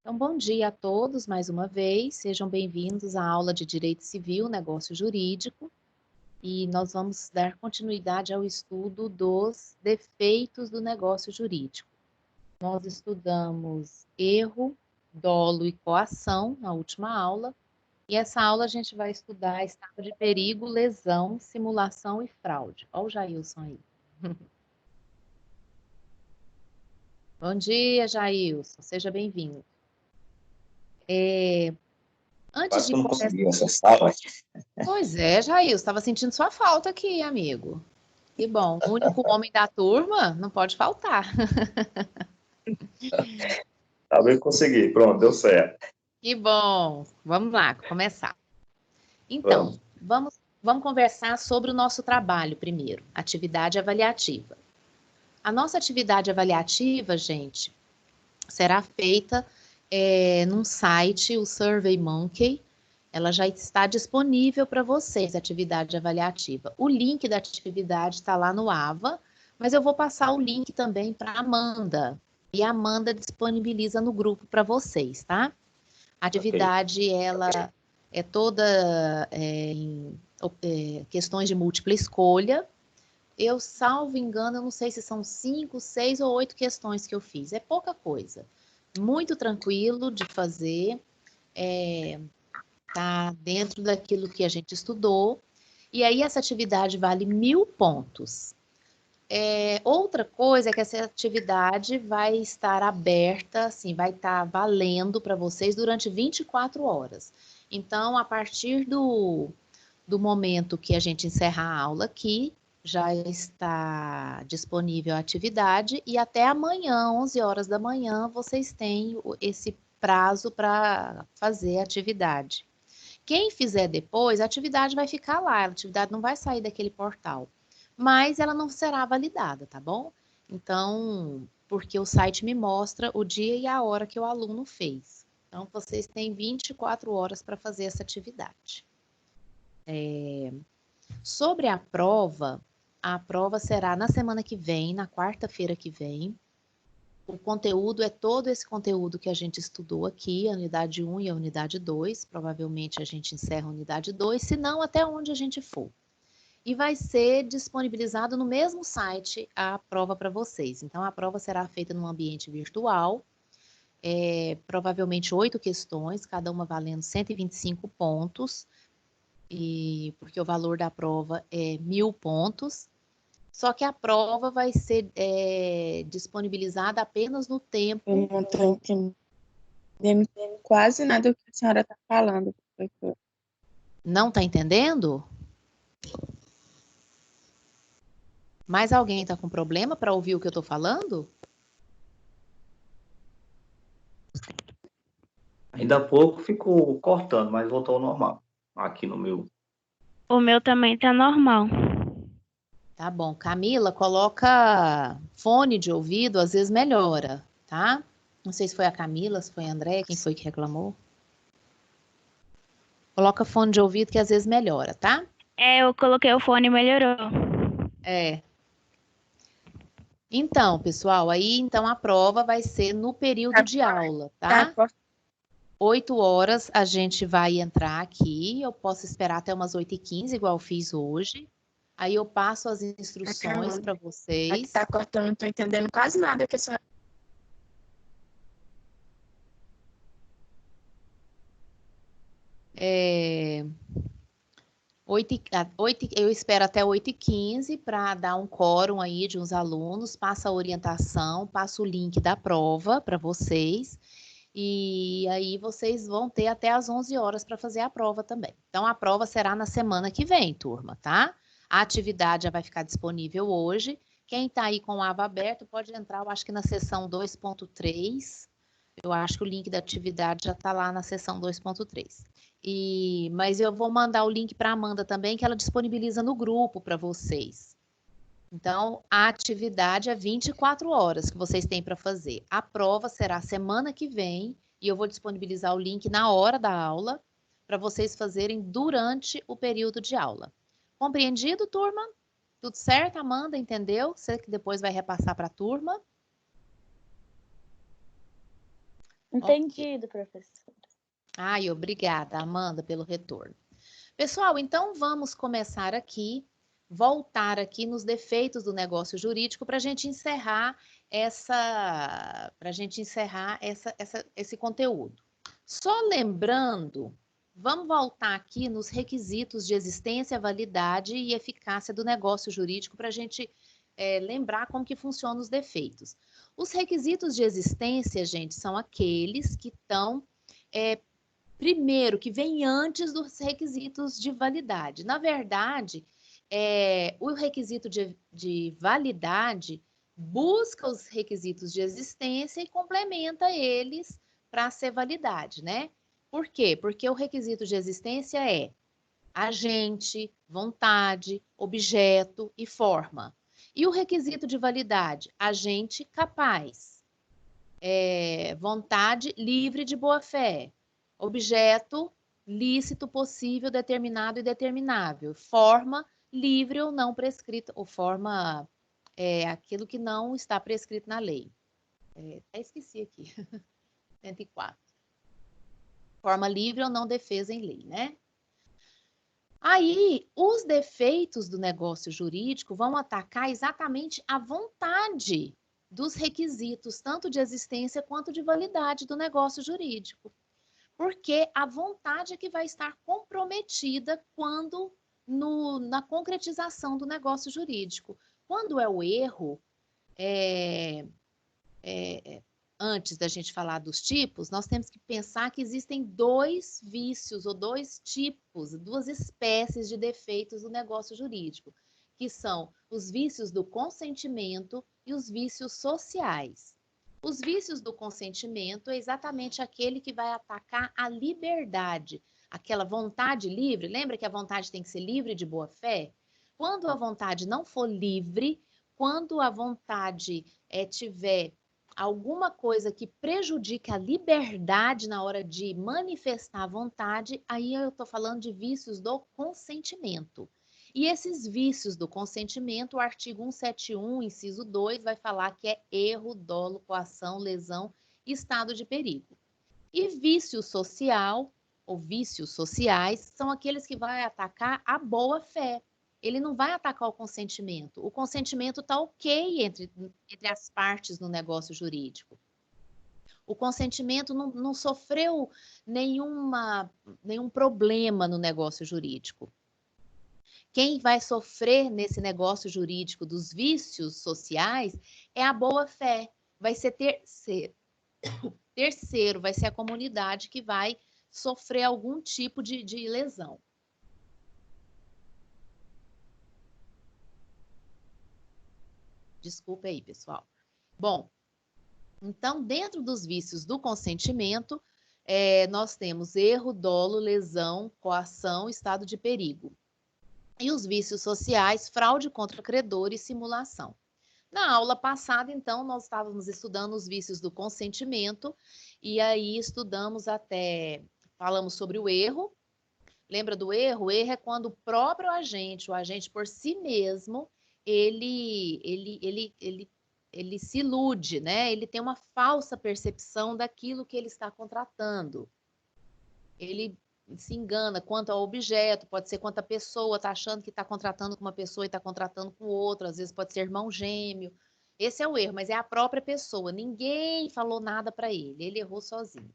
Então, bom dia a todos mais uma vez, sejam bem-vindos à aula de Direito Civil, Negócio Jurídico, e nós vamos dar continuidade ao estudo dos defeitos do negócio jurídico. Nós estudamos erro, dolo e coação na última aula, e essa aula a gente vai estudar estado de perigo, lesão, simulação e fraude. Olha o Jailson aí. Bom dia, Jailson, seja bem-vindo. Antes Quase de que eu não começar... consegui acessar, mas... Pois é, Jailson, estava sentindo sua falta aqui, amigo. Que bom. O único homem da turma não pode faltar. Talvez consegui. Pronto, deu certo. Que bom. Vamos lá, começar. Então, Vamos. vamos conversar sobre o nosso trabalho primeiro, atividade avaliativa. A nossa atividade avaliativa, gente, será feita num site, o SurveyMonkey. Ela já está disponível para vocês, atividade avaliativa. O link da atividade está lá no AVA, mas eu vou passar o link também para a Amanda. E a Amanda disponibiliza no grupo para vocês, tá? A atividade, ela é toda em questões de múltipla escolha. Eu, salvo engano, eu não sei se são 5, 6 ou 8 questões que eu fiz. É pouca coisa. Muito tranquilo de fazer. Tá dentro daquilo que a gente estudou. E aí essa atividade vale 1.000 pontos. Outra coisa é que essa atividade vai estar aberta, assim, vai estar valendo para vocês durante 24 horas. Então, a partir do momento que a gente encerrar a aula aqui, já está disponível a atividade e até amanhã, 11 horas da manhã, vocês têm esse prazo para fazer a atividade. Quem fizer depois, a atividade vai ficar lá, a atividade não vai sair daquele portal, mas ela não será validada, tá bom? Então, porque o site me mostra o dia e a hora que o aluno fez. Então, vocês têm 24 horas para fazer essa atividade. Sobre a prova será na semana que vem, na quarta-feira que vem. O conteúdo é todo esse conteúdo que a gente estudou aqui, a unidade 1 e a unidade 2. Provavelmente a gente encerra a unidade 2, se não até onde a gente for. E vai ser disponibilizado no mesmo site a prova para vocês. Então, a prova será feita num ambiente virtual, provavelmente 8 questões, cada uma valendo 125 pontos, porque o valor da prova é 1.000 pontos. Só que a prova vai ser disponibilizada apenas no tempo. Eu não estou entendendo quase nada do que a senhora está falando, professor. Não está entendendo? Mais alguém está com problema para ouvir o que eu estou falando? Ainda há pouco ficou cortando, mas voltou ao normal. Aqui no meu. O meu também tá normal. Tá bom. Camila, coloca fone de ouvido, às vezes melhora, tá? Não sei se foi a Camila, se foi a André, quem foi que reclamou. Coloca fone de ouvido que às vezes melhora, tá? Eu coloquei o fone e melhorou. Então, pessoal, aí então a prova vai ser no período de aula, tá? 8 horas a gente vai entrar aqui, eu posso esperar até umas 8h15, igual eu fiz hoje. Aí eu passo as instruções para vocês. Aqui tá cortando, não tô entendendo quase nada que a senhora... Eu espero até 8h15 para dar um quórum aí de uns alunos, passa a orientação, passa o link da prova para vocês, e aí vocês vão ter até as 11 horas para fazer a prova também. Então, a prova será na semana que vem, turma, tá? A atividade já vai ficar disponível hoje. Quem está aí com o aba aberto pode entrar, eu acho que na seção 2.3. Eu acho que o link da atividade já está lá na seção 2.3. Mas eu vou mandar o link para a Amanda também, que ela disponibiliza no grupo para vocês. Então, a atividade é 24 horas que vocês têm para fazer. A prova será semana que vem e eu vou disponibilizar o link na hora da aula para vocês fazerem durante o período de aula. Compreendido, turma? Tudo certo, Amanda? Entendeu? Você que depois vai repassar para a turma. Entendido, professora. Ai, obrigada, Amanda, pelo retorno. Pessoal, então vamos começar aqui, voltar aqui nos defeitos do negócio jurídico para a gente encerrar esse conteúdo. Só lembrando, vamos voltar aqui nos requisitos de existência, validade e eficácia do negócio jurídico para a gente lembrar como que funcionam os defeitos. Os requisitos de existência, gente, são aqueles que estão primeiro, que vem antes dos requisitos de validade. Na verdade, o requisito de validade busca os requisitos de existência e complementa eles para ser validade, né? Por quê? Porque o requisito de existência é agente, vontade, objeto e forma. E o requisito de validade? Agente capaz, vontade livre de boa-fé, objeto lícito, possível, determinado e determinável, forma livre ou não prescrita, ou forma aquilo que não está prescrito na lei. Até esqueci aqui. 104. Forma livre ou não defesa em lei, né? Aí, os defeitos do negócio jurídico vão atacar exatamente a vontade dos requisitos, tanto de existência quanto de validade do negócio jurídico. Porque a vontade é que vai estar comprometida quando na concretização do negócio jurídico. Quando é o erro, antes da gente falar dos tipos, nós temos que pensar que existem dois vícios ou dois tipos, duas espécies de defeitos do negócio jurídico, que são os vícios do consentimento e os vícios sociais. Os vícios do consentimento é exatamente aquele que vai atacar a liberdade, aquela vontade livre. Lembra que a vontade tem que ser livre de boa fé? Quando a vontade não for livre, quando a vontade tiver alguma coisa que prejudica a liberdade na hora de manifestar a vontade, aí eu estou falando de vícios do consentimento. E esses vícios do consentimento, o artigo 171, inciso 2, vai falar que é erro, dolo, coação, lesão e estado de perigo. E vício social, ou vícios sociais, são aqueles que vai atacar a boa-fé. Ele não vai atacar o consentimento. O consentimento está ok entre as partes no negócio jurídico. O consentimento não sofreu nenhum problema no negócio jurídico. Quem vai sofrer nesse negócio jurídico dos vícios sociais é a boa-fé. Vai ser terceiro, vai ser a comunidade que vai sofrer algum tipo de lesão. Desculpa aí, pessoal. Bom, então, dentro dos vícios do consentimento, nós temos erro, dolo, lesão, coação, estado de perigo. E os vícios sociais, fraude contra credor e simulação. Na aula passada, então, nós estávamos estudando os vícios do consentimento e aí falamos sobre o erro. Lembra do erro? O erro é quando o próprio agente, o agente por si mesmo, ele se ilude, né? Ele tem uma falsa percepção daquilo que ele está contratando. Ele se engana quanto ao objeto, pode ser quanto a pessoa está achando que está contratando com uma pessoa e está contratando com outra, às vezes pode ser irmão gêmeo. Esse é o erro, mas é a própria pessoa. Ninguém falou nada para ele errou sozinho.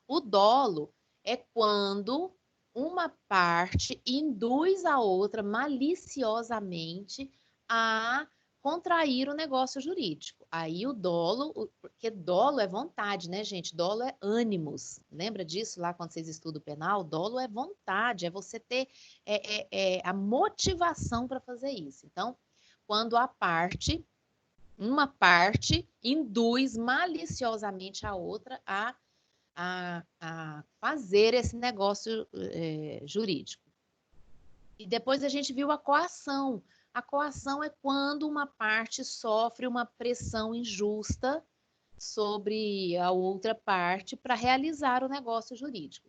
O dolo é quando uma parte induz a outra maliciosamente a contrair o negócio jurídico. Aí o dolo, porque dolo é vontade, né, gente? Dolo é ânimos. Lembra disso lá quando vocês estudam penal? Dolo é vontade, é você ter a motivação para fazer isso. Então, quando uma parte induz maliciosamente a outra a fazer esse negócio jurídico. E depois a gente viu a coação. A coação é quando uma parte sofre uma pressão injusta sobre a outra parte para realizar o negócio jurídico.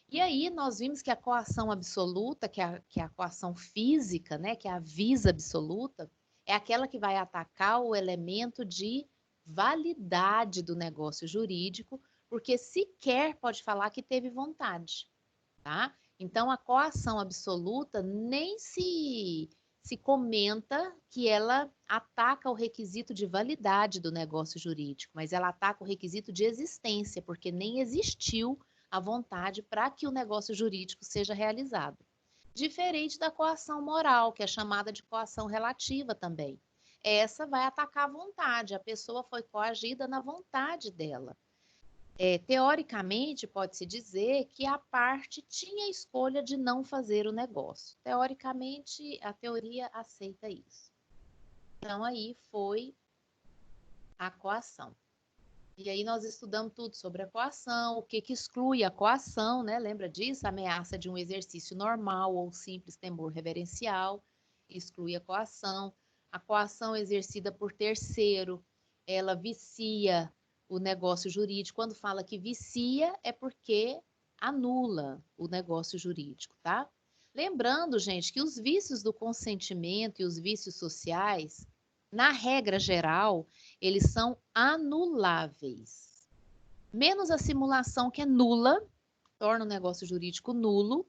E aí nós vimos que a coação absoluta, que é a coação física, né, que é a visa absoluta, é aquela que vai atacar o elemento de validade do negócio jurídico, porque sequer pode falar que teve vontade, tá? Então, a coação absoluta nem se comenta que ela ataca o requisito de validade do negócio jurídico, mas ela ataca o requisito de existência, porque nem existiu a vontade para que o negócio jurídico seja realizado. Diferente da coação moral, que é chamada de coação relativa também. Essa vai atacar a vontade, a pessoa foi coagida na vontade dela. Teoricamente, pode-se dizer que a parte tinha a escolha de não fazer o negócio. Teoricamente, a teoria aceita isso. Então, aí foi a coação. E aí nós estudamos tudo sobre a coação, o que exclui a coação, né? Lembra disso? A ameaça de um exercício normal ou simples temor reverencial, exclui a coação. A coação exercida por terceiro, ela vicia o negócio jurídico. Quando fala que vicia, é porque anula o negócio jurídico, tá? Lembrando, gente, que os vícios do consentimento e os vícios sociais, na regra geral, eles são anuláveis. Menos a simulação, que é nula, torna o negócio jurídico nulo,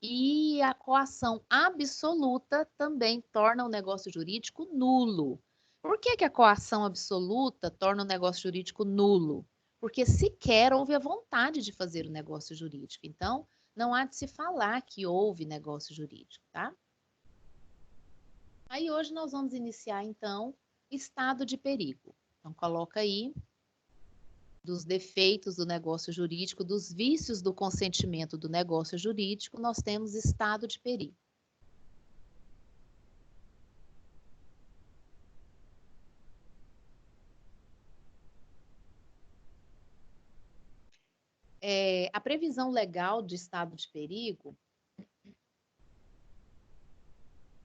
e a coação absoluta também torna o negócio jurídico nulo. Por que a coação absoluta torna o negócio jurídico nulo? Porque sequer houve a vontade de fazer o negócio jurídico. Então, não há de se falar que houve negócio jurídico, tá? Aí hoje nós vamos iniciar, então, estado de perigo. Então, coloca aí dos defeitos do negócio jurídico, dos vícios do consentimento do negócio jurídico, nós temos estado de perigo. A previsão legal de estado de perigo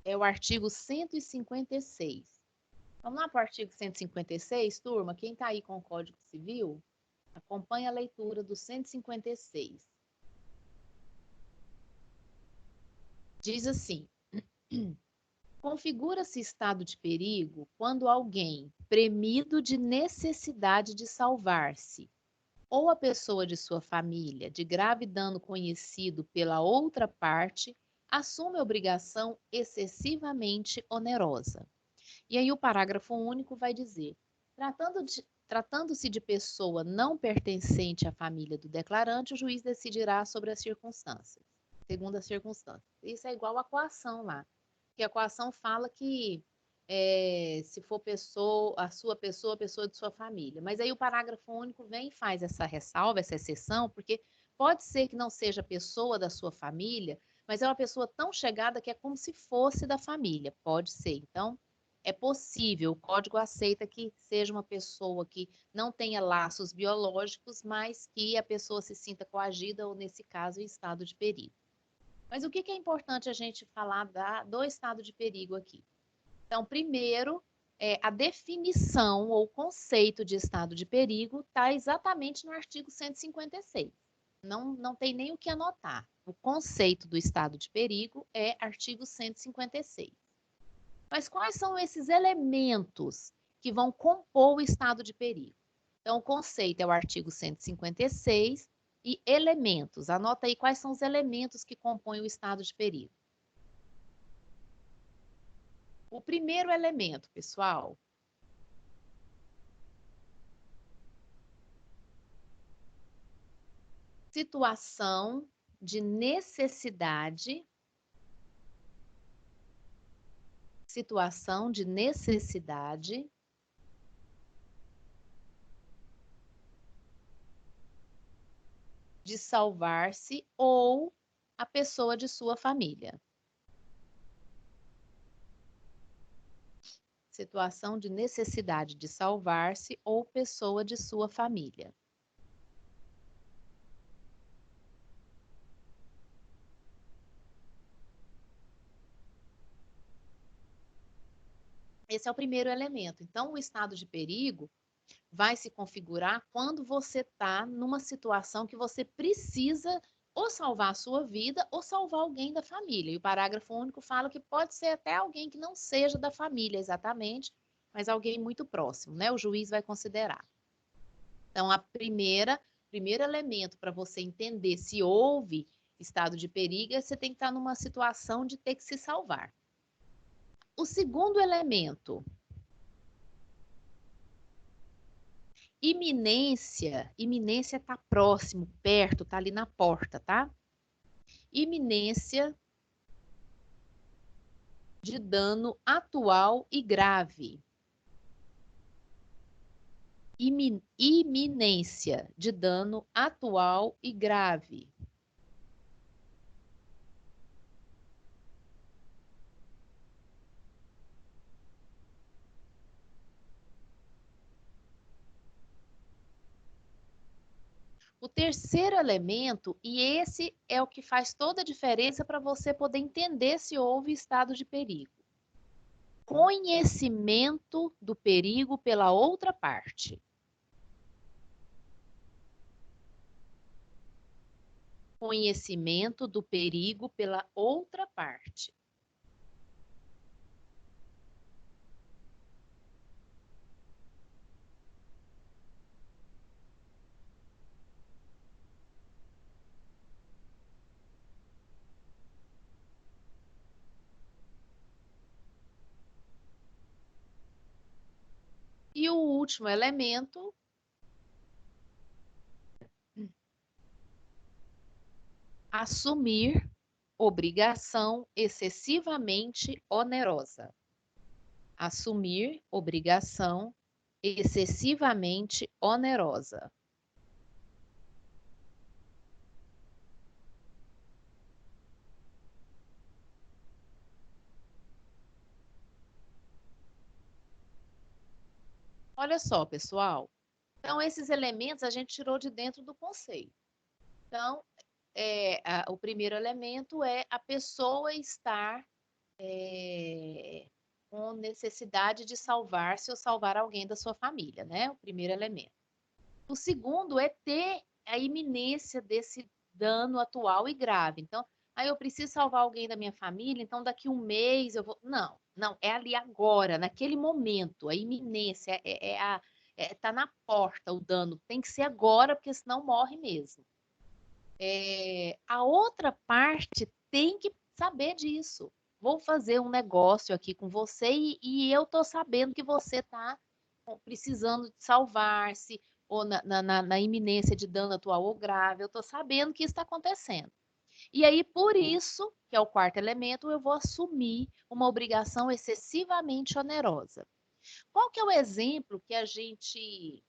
é o artigo 156. Vamos lá para o artigo 156, turma? Quem está aí com o Código Civil, acompanha a leitura do 156. Diz assim: configura-se estado de perigo quando alguém, premido de necessidade de salvar-se, ou a pessoa de sua família, de grave dano conhecido pela outra parte, assume obrigação excessivamente onerosa. E aí o parágrafo único vai dizer: tratando-se de pessoa não pertencente à família do declarante, o juiz decidirá sobre as circunstâncias, segundo as circunstâncias. Isso é igual à coação lá, porque a coação fala que se for a pessoa de sua família. Mas aí o parágrafo único vem e faz essa ressalva, essa exceção, porque pode ser que não seja pessoa da sua família, mas é uma pessoa tão chegada que é como se fosse da família. Pode ser. Então, é possível, o código aceita que seja uma pessoa que não tenha laços biológicos, mas que a pessoa se sinta coagida ou, nesse caso, em estado de perigo. Mas o que é importante a gente falar do estado de perigo aqui? Então, primeiro, a definição ou conceito de estado de perigo está exatamente no artigo 156. Não tem nem o que anotar. O conceito do estado de perigo é artigo 156. Mas quais são esses elementos que vão compor o estado de perigo? Então, o conceito é o artigo 156 e elementos. Anota aí quais são os elementos que compõem o estado de perigo. O primeiro elemento, pessoal, situação de necessidade, de salvar-se ou a pessoa de sua família. Situação de necessidade de salvar-se ou pessoa de sua família. Esse é o primeiro elemento. Então, o estado de perigo vai se configurar quando você está numa situação que você precisa ou salvar a sua vida ou salvar alguém da família. E o parágrafo único fala que pode ser até alguém que não seja da família exatamente, mas alguém muito próximo, né? O juiz vai considerar. Então, primeiro elemento para você entender se houve estado de perigo é você tem que estar numa situação de ter que se salvar. O segundo elemento, iminência está próximo, perto, está ali na porta, tá? Iminência de dano atual e grave. Iminência de dano atual e grave. O terceiro elemento, e esse é o que faz toda a diferença para você poder entender se houve estado de perigo. Conhecimento do perigo pela outra parte. Conhecimento do perigo pela outra parte. E o último elemento, assumir obrigação excessivamente onerosa. Assumir obrigação excessivamente onerosa. Olha só, pessoal. Então, esses elementos a gente tirou de dentro do conceito. Então, o primeiro elemento é a pessoa estar com necessidade de salvar-se ou salvar alguém da sua família, né? O primeiro elemento. O segundo é ter a iminência desse dano atual e grave. Então, aí eu preciso salvar alguém da minha família, então daqui um mês eu vou. Não, é ali agora, naquele momento, a iminência tá na porta o dano, tem que ser agora, porque senão morre mesmo. A outra parte tem que saber disso. Vou fazer um negócio aqui com você e eu tô sabendo que você está precisando de salvar-se ou na iminência de dano atual ou grave. Eu tô sabendo que isso está acontecendo. E aí, por isso, que é o quarto elemento, eu vou assumir uma obrigação excessivamente onerosa. Qual que é o exemplo que a gente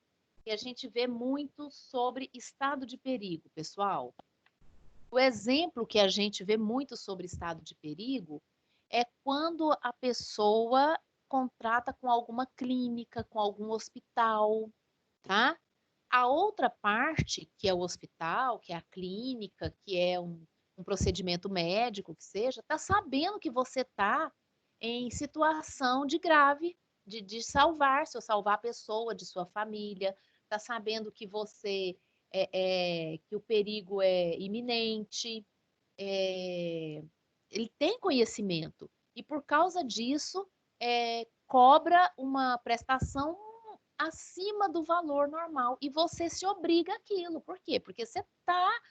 vê muito sobre estado de perigo, pessoal? O exemplo que a gente vê muito sobre estado de perigo é quando a pessoa contrata com alguma clínica, com algum hospital, tá? A outra parte, que é o hospital, que é a clínica, que é um procedimento médico, que seja, tá sabendo que você tá em situação de grave, de salvar-se ou salvar a pessoa de sua família, tá sabendo que você que o perigo é iminente, ele tem conhecimento e por causa disso cobra uma prestação acima do valor normal e você se obriga àquilo. Por quê? Porque você está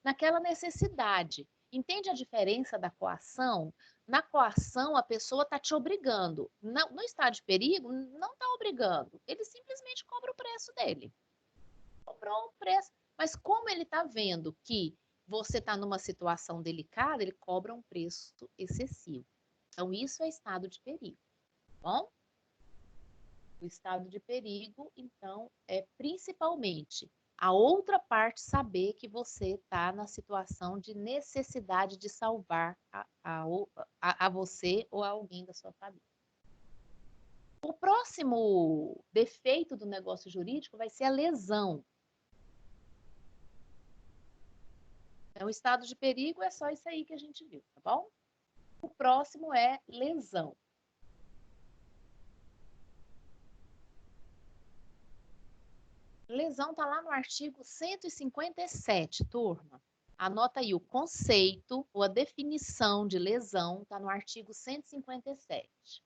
naquela necessidade. Entende a diferença da coação? Na coação, a pessoa está te obrigando. No estado de perigo, não está obrigando. Ele simplesmente cobra o preço dele. Cobrou o preço. Mas como ele está vendo que você está numa situação delicada, ele cobra um preço excessivo. Então, isso é estado de perigo. Bom? O estado de perigo, então, é principalmente a outra parte saber que você está na situação de necessidade de salvar a você ou a alguém da sua família. O próximo defeito do negócio jurídico vai ser a lesão. Então, o estado de perigo é só isso aí que a gente viu, tá bom? O próximo é lesão. Lesão está lá no artigo 157, turma. Anota aí o conceito ou a definição de lesão, está no artigo 157.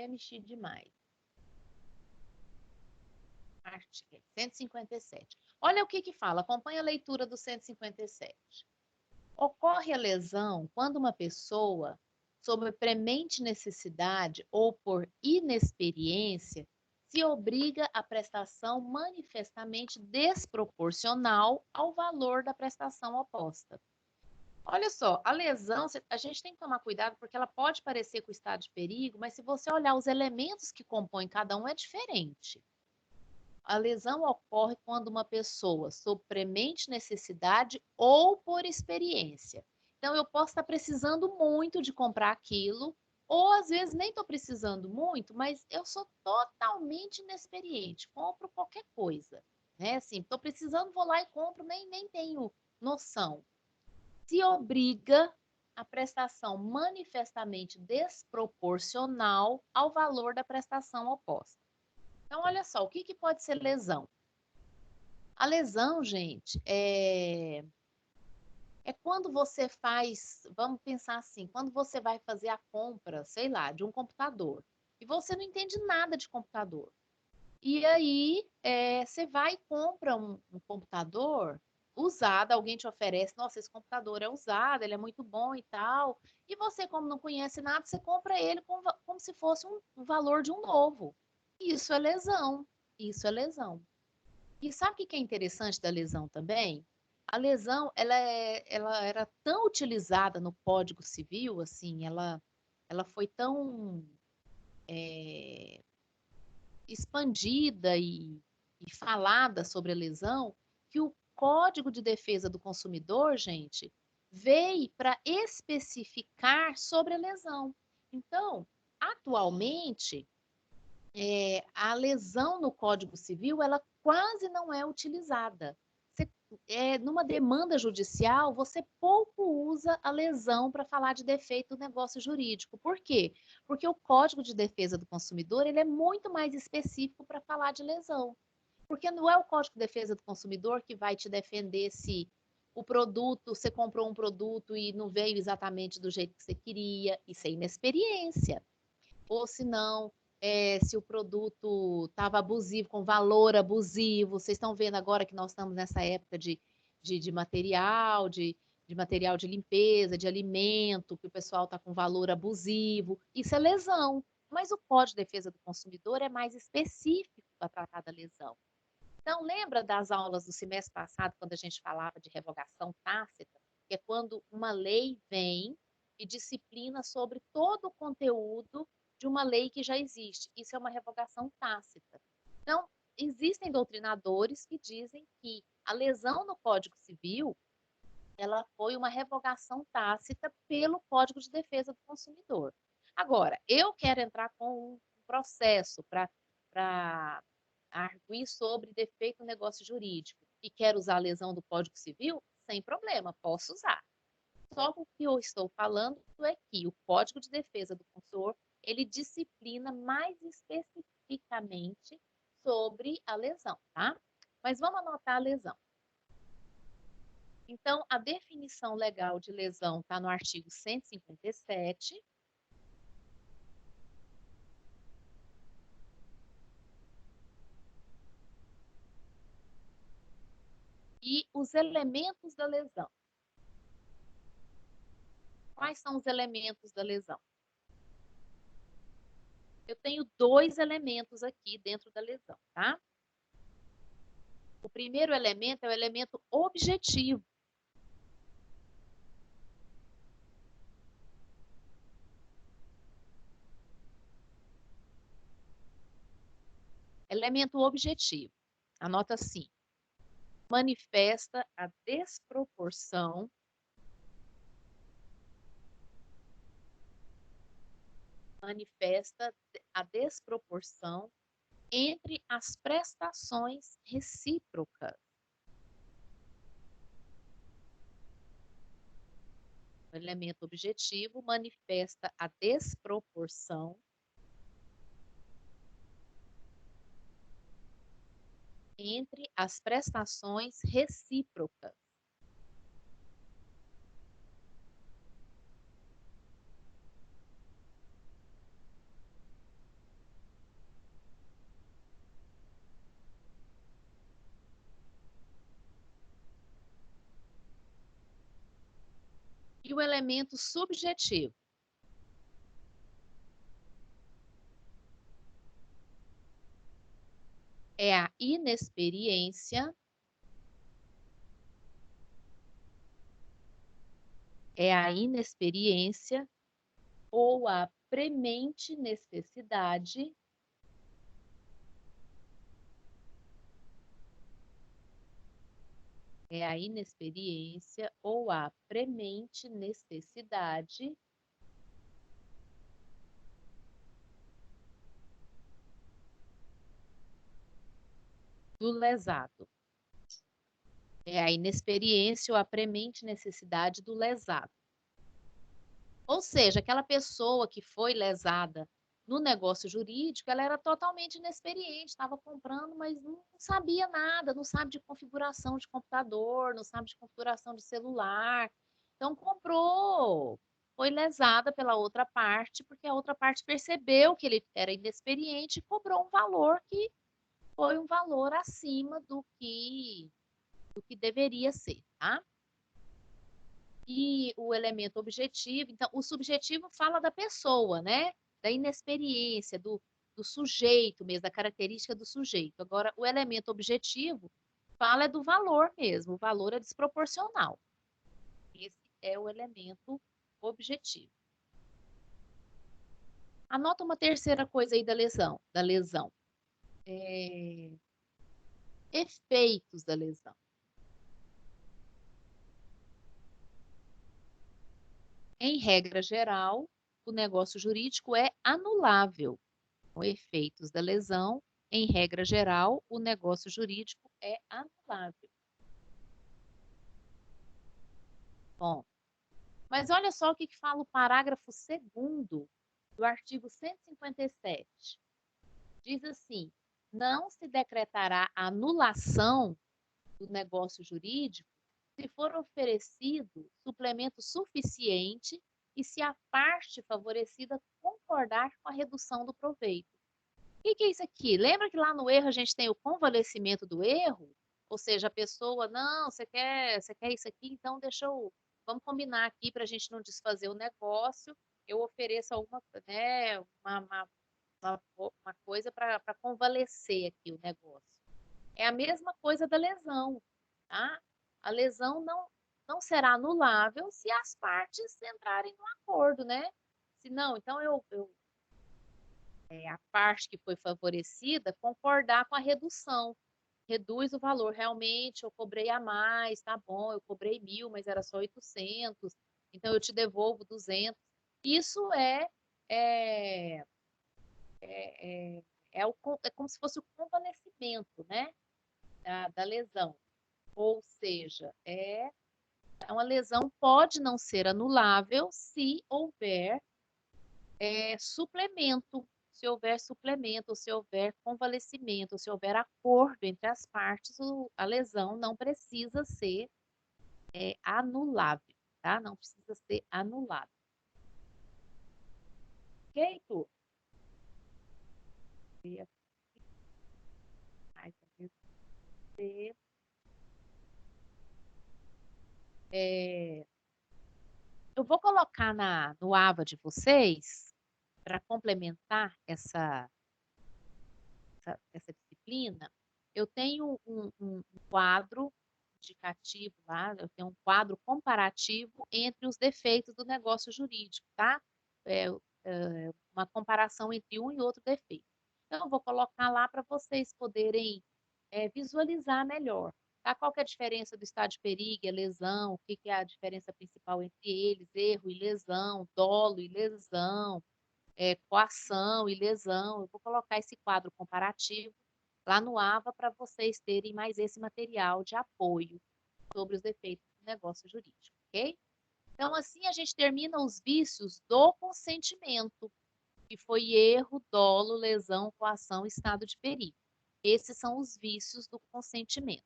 mexi demais. Artigo 157. Olha o que fala, acompanha a leitura do 157. Ocorre a lesão quando uma pessoa, sob premente necessidade ou por inexperiência, se obriga à prestação manifestamente desproporcional ao valor da prestação oposta. Olha só, a lesão, a gente tem que tomar cuidado porque ela pode parecer com estado de perigo, mas se você olhar os elementos que compõem cada um, é diferente. A lesão ocorre quando uma pessoa, sob premente necessidade ou por experiência. Então, eu posso estar precisando muito de comprar aquilo, ou às vezes nem estou precisando muito, mas eu sou totalmente inexperiente, compro qualquer coisa. Né? Assim, estou precisando, vou lá e compro, nem tenho noção. Se obriga a prestação manifestamente desproporcional ao valor da prestação oposta. Então, olha só, o que pode ser lesão? A lesão, gente, é quando você faz, vamos pensar assim, quando você vai fazer a compra, sei lá, de um computador, e você não entende nada de computador. E aí, você vai e compra um computador usado, alguém te oferece, nossa, esse computador é usado, ele é muito bom e tal, e você, como não conhece nada, você compra ele como se fosse um valor de um novo. Isso é lesão. Isso é lesão. E sabe o que é interessante da lesão também? A lesão, ela era tão utilizada no Código Civil, assim, ela foi tão expandida e falada sobre a lesão, que o Código de Defesa do Consumidor, gente, veio para especificar sobre a lesão. Então, atualmente, a lesão no Código Civil, ela quase não é utilizada. Numa demanda judicial, você pouco usa a lesão para falar de defeito do negócio jurídico. Por quê? Porque o Código de Defesa do Consumidor, ele é muito mais específico para falar de lesão. Porque não é o Código de Defesa do Consumidor que vai te defender se o produto, você comprou um produto e não veio exatamente do jeito que você queria, isso é inexperiência. Ou se não, se o produto estava abusivo, com valor abusivo. Vocês estão vendo agora que nós estamos nessa época de material, de material de limpeza, de alimento, que o pessoal está com valor abusivo. Isso é lesão. Mas o Código de Defesa do Consumidor é mais específico para tratar da lesão. Então, lembra das aulas do semestre passado, quando a gente falava de revogação tácita, que é quando uma lei vem e disciplina sobre todo o conteúdo de uma lei que já existe. Isso é uma revogação tácita. Então, existem doutrinadores que dizem que a lesão no Código Civil, ela foi uma revogação tácita pelo Código de Defesa do Consumidor. Agora, eu quero entrar com um processo para arguir sobre defeito no negócio jurídico e quero usar a lesão do Código Civil, sem problema, posso usar. Só o que eu estou falando é que o Código de Defesa do Consumidor, ele disciplina mais especificamente sobre a lesão, tá? Mas vamos anotar a lesão. Então, a definição legal de lesão está no artigo 157. E os elementos da lesão. Quais são os elementos da lesão? Eu tenho dois elementos aqui dentro da lesão, tá? O primeiro elemento é o elemento objetivo. Elemento objetivo. Anota assim. Manifesta a desproporção entre as prestações recíprocas. O elemento objetivo manifesta a desproporção entre as prestações recíprocas. E o elemento subjetivo? É a inexperiência, ou a premente necessidade do lesado. É a inexperiência ou a premente necessidade do lesado. Ou seja, aquela pessoa que foi lesada no negócio jurídico, ela era totalmente inexperiente, estava comprando, mas não sabia nada, não sabe de configuração de computador, não sabe de configuração de celular. Então, comprou, foi lesada pela outra parte, porque a outra parte percebeu que ele era inexperiente e cobrou um valor que foi um valor acima do que deveria ser, tá? E o elemento objetivo, então, o subjetivo fala da pessoa, né? Da inexperiência, do sujeito mesmo, da característica do sujeito. Agora, o elemento objetivo fala do valor mesmo, o valor é desproporcional. Esse é o elemento objetivo. Anota uma terceira coisa aí da lesão. Efeitos da lesão. Em regra geral, o negócio jurídico é anulável. Com efeitos da lesão, em regra geral, o negócio jurídico é anulável. Bom, mas olha só o que fala o parágrafo 2º do artigo 157. Diz assim: não se decretará anulação do negócio jurídico se for oferecido suplemento suficiente e se a parte favorecida concordar com a redução do proveito. O que é isso aqui? Lembra que lá no erro a gente tem o convalescimento do erro? Ou seja, a pessoa, não, você quer isso aqui, então vamos combinar aqui para a gente não desfazer o negócio, eu ofereço alguma, né, uma coisa para convalescer aqui o negócio. É a mesma coisa da lesão, tá? A lesão não será anulável se as partes entrarem no acordo, né? Se não, então a parte que foi favorecida concordar com a redução. Reduz o valor, realmente, eu cobrei a mais, tá bom, eu cobrei 1.000, mas era só 800, então eu te devolvo 200. Isso é, é como se fosse o convalescimento, né, da lesão. Ou seja, uma lesão pode não ser anulável se houver suplemento, se houver suplemento, ou se houver convalescimento, ou se houver acordo entre as partes, a lesão não precisa ser anulável, tá? Não precisa ser anulada. Ok, Tu? Eu vou colocar no AVA de vocês, para complementar essa disciplina, eu tenho um quadro indicativo lá, eu tenho um quadro comparativo entre os defeitos do negócio jurídico, tá? Uma comparação entre um e outro defeito. Então, eu vou colocar lá para vocês poderem visualizar melhor. Tá? Qual que é a diferença do estado de perigo e a lesão? O que é a diferença principal entre eles? Erro e lesão, dolo e lesão, coação e lesão. Eu vou colocar esse quadro comparativo lá no AVA para vocês terem mais esse material de apoio sobre os defeitos do negócio jurídico, ok? Então, assim a gente termina os vícios do consentimento, que foi erro, dolo, lesão, coação, estado de perigo. Esses são os vícios do consentimento.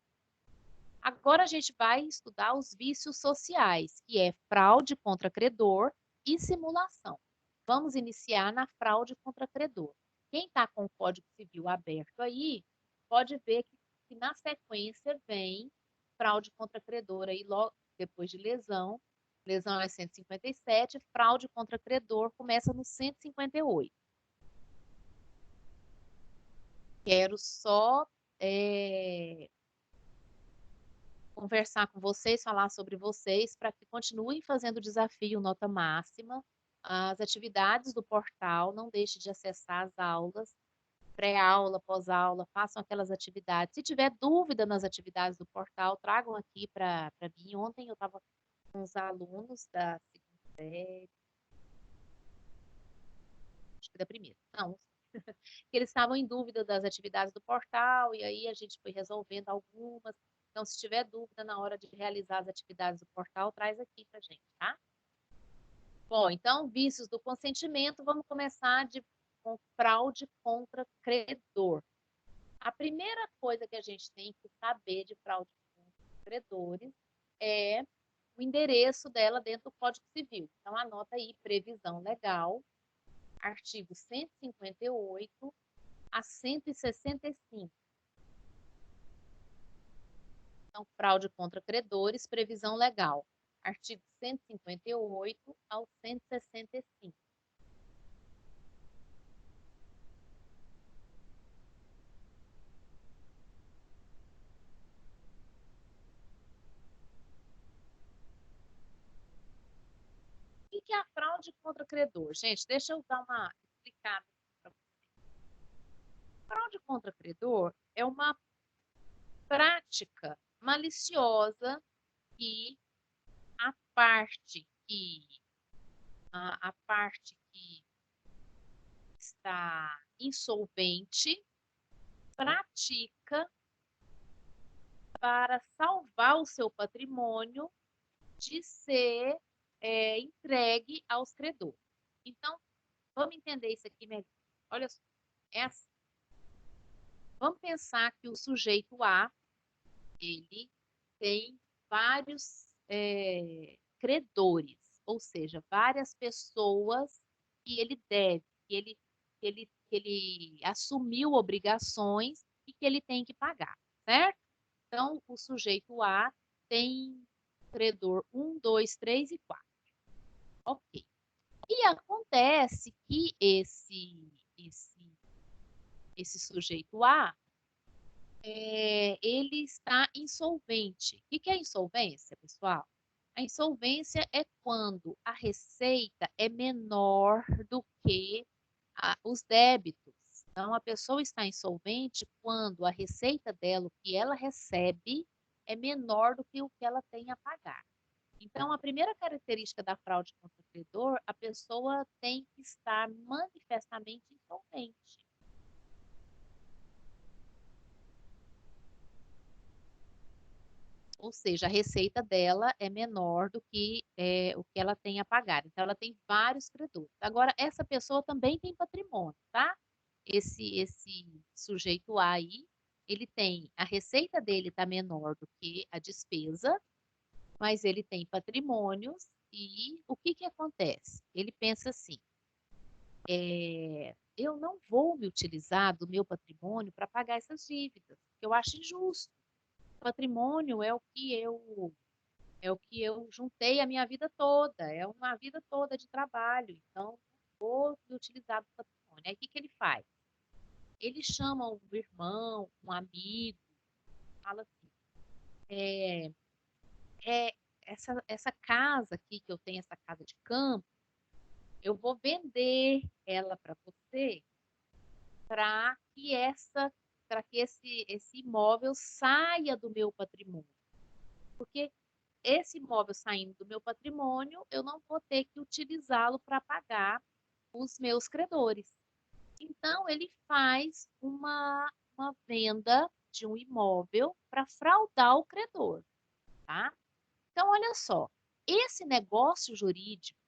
Agora a gente vai estudar os vícios sociais, que é fraude contra credor e simulação. Vamos iniciar na fraude contra credor. Quem está com o Código Civil aberto aí, pode ver que na sequência vem fraude contra credor aí logo depois de lesão Lesão é 157, fraude contra credor começa no 158. Quero só conversar com vocês, falar sobre vocês, para que continuem fazendo o desafio nota máxima. As atividades do portal, não deixe de acessar as aulas, pré-aula, pós-aula, façam aquelas atividades. Se tiver dúvida nas atividades do portal, tragam aqui para mim. Ontem eu estava com os alunos da segunda série, acho que da primeira, não, que eles estavam em dúvida das atividades do portal, e aí a gente foi resolvendo algumas. Então, se tiver dúvida na hora de realizar as atividades do portal, traz aqui para a gente, tá? Bom, então, vícios do consentimento, vamos começar com fraude contra credor. A primeira coisa que a gente tem que saber de fraude contra credores é o endereço dela dentro do Código Civil. Então, anota aí, previsão legal, artigo 158 a 165. Então, fraude contra credores, previsão legal, artigo 158 ao 165. O que é a fraude contra credor? Gente, deixa eu dar uma explicada para vocês. Fraude contra credor é uma prática maliciosa que a parte que está insolvente pratica para salvar o seu patrimônio de ser entregue aos credores. Então, vamos entender isso aqui melhor. Olha só, assim. Vamos pensar que o sujeito A, ele tem vários credores, ou seja, várias pessoas que ele deve, que ele assumiu obrigações e que ele tem que pagar, certo? Então, o sujeito A tem credor 1, 2, 3 e 4. Ok. E acontece que esse sujeito A, ele está insolvente. O que é insolvência, pessoal? A insolvência é quando a receita é menor do que os débitos. Então, a pessoa está insolvente quando a receita dela, o que ela recebe, é menor do que o que ela tem a pagar. Então, a primeira característica da fraude contra o credor, a pessoa tem que estar manifestamente insolvente. Ou seja, a receita dela é menor do que o que ela tem a pagar. Então, ela tem vários credores. Agora, essa pessoa também tem patrimônio, tá? Esse sujeito A aí, ele tem, a receita dele está menor do que a despesa, mas ele tem patrimônios e o que acontece? Ele pensa assim, eu não vou me utilizar do meu patrimônio para pagar essas dívidas, porque eu acho injusto. Patrimônio é o que eu juntei a minha vida toda, é uma vida toda de trabalho, então vou me utilizar do patrimônio. Aí o que ele faz? Ele chama um irmão, um amigo, fala assim, essa casa aqui que eu tenho, essa casa de campo, eu vou vender ela para você para que esse imóvel saia do meu patrimônio. Porque esse imóvel saindo do meu patrimônio, eu não vou ter que utilizá-lo para pagar os meus credores. Então, ele faz uma venda de um imóvel para fraudar o credor, tá? Então, olha só, esse negócio jurídico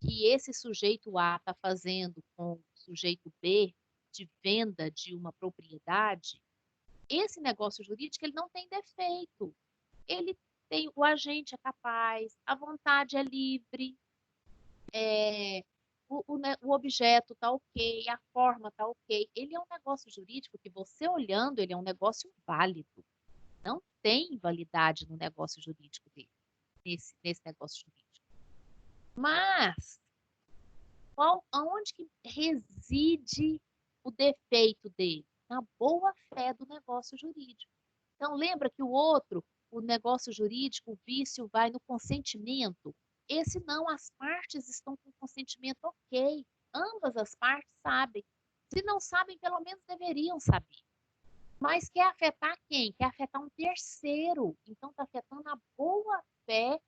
que esse sujeito A está fazendo com o sujeito B de venda de uma propriedade, esse negócio jurídico ele não tem defeito. Ele tem, o agente é capaz, a vontade é livre, o objeto está ok, a forma está ok. Ele é um negócio jurídico que você olhando, ele é um negócio válido. Não tem invalidade no negócio jurídico dele, nesse negócio jurídico. Mas, aonde que reside o defeito dele? Na boa-fé do negócio jurídico. Então, lembra que o negócio jurídico, o vício vai no consentimento. Esse não, as partes estão com consentimento ok. Ambas as partes sabem. Se não sabem, pelo menos deveriam saber. Mas quer afetar quem? Quer afetar um terceiro. Então, está afetando a boa-fé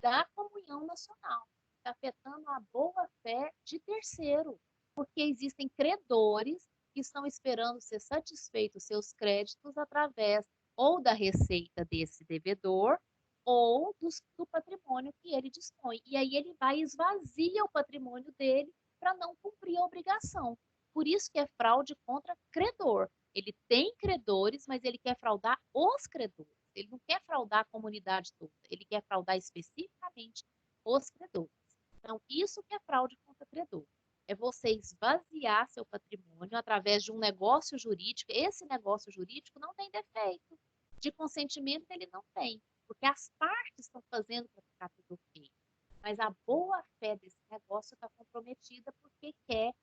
da comunhão nacional. Está afetando a boa-fé de terceiro. Porque existem credores que estão esperando ser satisfeitos seus créditos através ou da receita desse devedor ou do patrimônio que ele dispõe. E aí ele vai e esvazia o patrimônio dele para não cumprir a obrigação. Por isso que é fraude contra credor. Ele tem credores, mas ele quer fraudar os credores. Ele não quer fraudar a comunidade toda, ele quer fraudar especificamente os credores. Então, isso que é fraude contra credor. É você esvaziar seu patrimônio através de um negócio jurídico. Esse negócio jurídico não tem defeito. De consentimento ele não tem, porque as partes estão fazendo para ficar tudo ok. Mas a boa-fé desse negócio está comprometida porque quer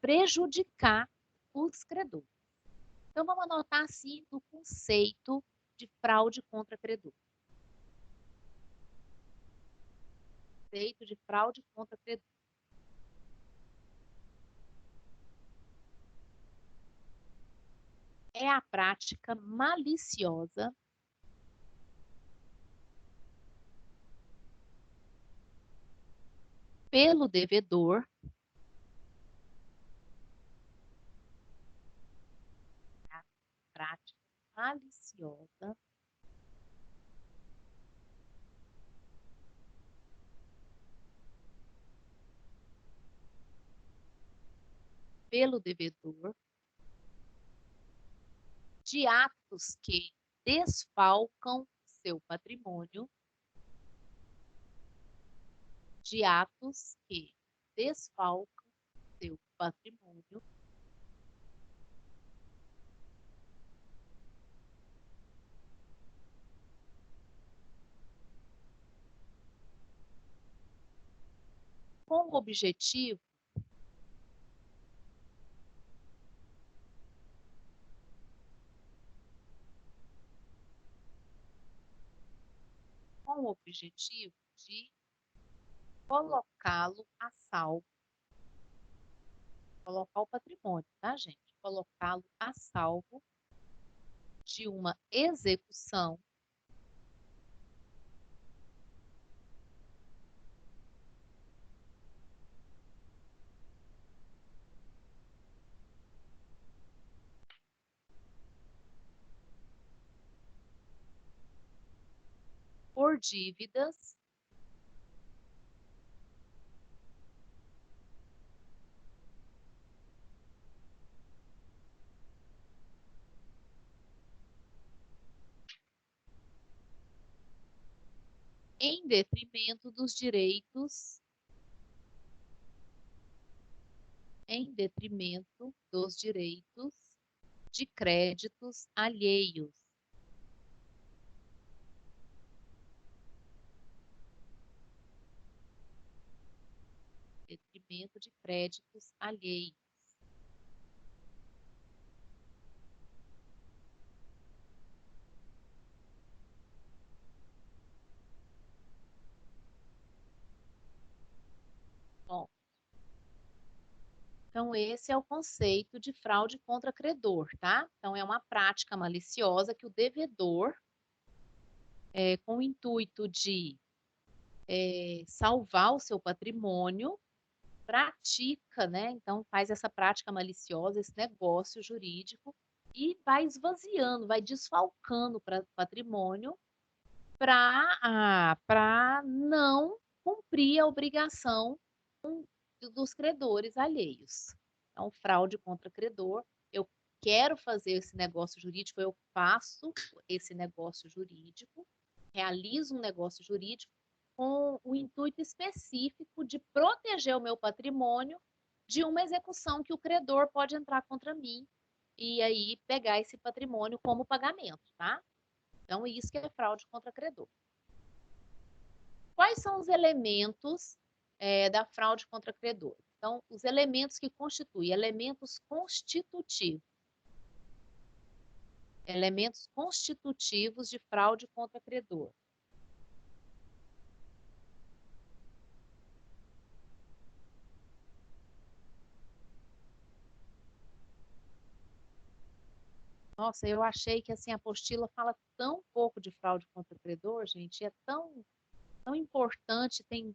prejudicar os credores. Então, vamos anotar assim no conceito de fraude contra credor. Conceito de fraude contra credor. É a prática maliciosa pelo devedor prática maliciosa pelo devedor de atos que desfalcam seu patrimônio, de atos que desfalcam seu patrimônio com o objetivo de colocá-lo a salvo, colocar o patrimônio, tá, gente? Colocá-lo a salvo de uma execução por dívidas em detrimento dos direitos, de créditos alheios. Detrimento de créditos alheios. Bom, então esse é o conceito de fraude contra credor, tá? Então é uma prática maliciosa que o devedor, com o intuito de salvar o seu patrimônio, pratica, né? Então faz essa prática maliciosa, esse negócio jurídico e vai esvaziando, vai desfalcando para patrimônio para não cumprir a obrigação dos credores alheios. Então, fraude contra credor, eu quero fazer esse negócio jurídico, eu faço esse negócio jurídico, realizo um negócio jurídico com o intuito específico de proteger o meu patrimônio de uma execução que o credor pode entrar contra mim e aí pegar esse patrimônio como pagamento, tá? Então, isso que é fraude contra credor. Quais são os elementos da fraude contra credor? Então, os elementos que constituem, elementos constitutivos. Elementos constitutivos de fraude contra credor. Nossa, eu achei que assim, a apostila fala tão pouco de fraude contra credor, gente, é tão importante, tem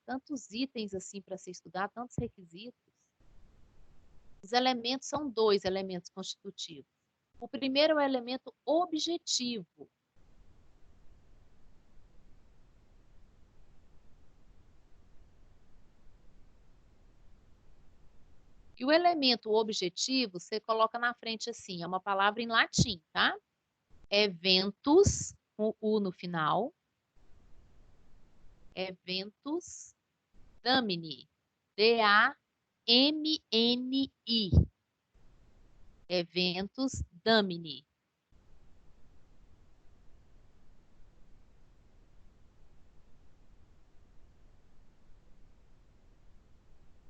tantos itens assim para se estudar, tantos requisitos. Os elementos são 2 elementos constitutivos. O primeiro é o elemento objetivo. E o elemento objetivo, você coloca na frente assim, é uma palavra em latim, tá? Eventus, com U no final. Eventus damini. D-A-M-N-I. Eventus damini.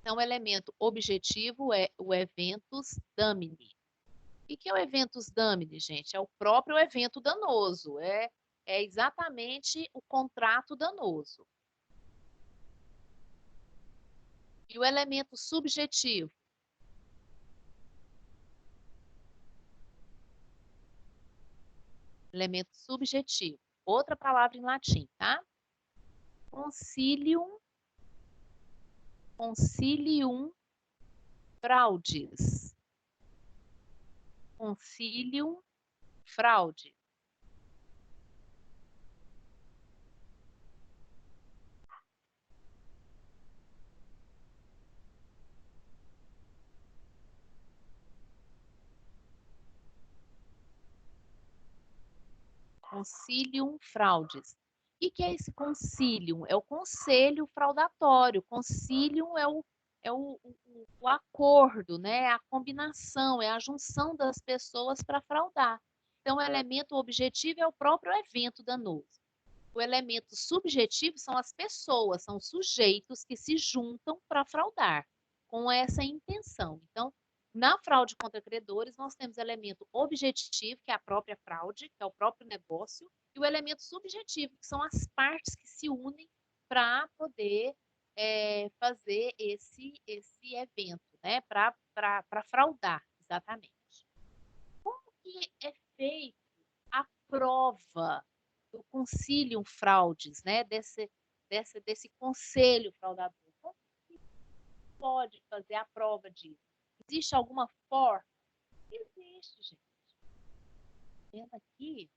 Então, o elemento objetivo é o eventus damini. O que é o eventus damini, gente? É o próprio evento danoso. É exatamente o contrato danoso. E o elemento subjetivo? Elemento subjetivo. Outra palavra em latim, tá? Concilium fraudis. Concilium fraudis. Concilium fraudis. O que é esse concilium? É o conselho fraudatório. Concilium é o acordo, né? A combinação, é a junção das pessoas para fraudar. Então, o elemento objetivo é o próprio evento danoso. O elemento subjetivo são as pessoas, são os sujeitos que se juntam para fraudar, com essa intenção. Então, na fraude contra credores, nós temos elemento objetivo, que é a própria fraude, que é o próprio negócio, e o elemento subjetivo, que são as partes que se unem para poder fazer esse evento, né? Para fraudar, exatamente. Como que é feito a prova do concilium fraudis, né? Desse conselho fraudador? Como que pode fazer a prova disso? Existe alguma forma? Existe, gente. Vendo aqui.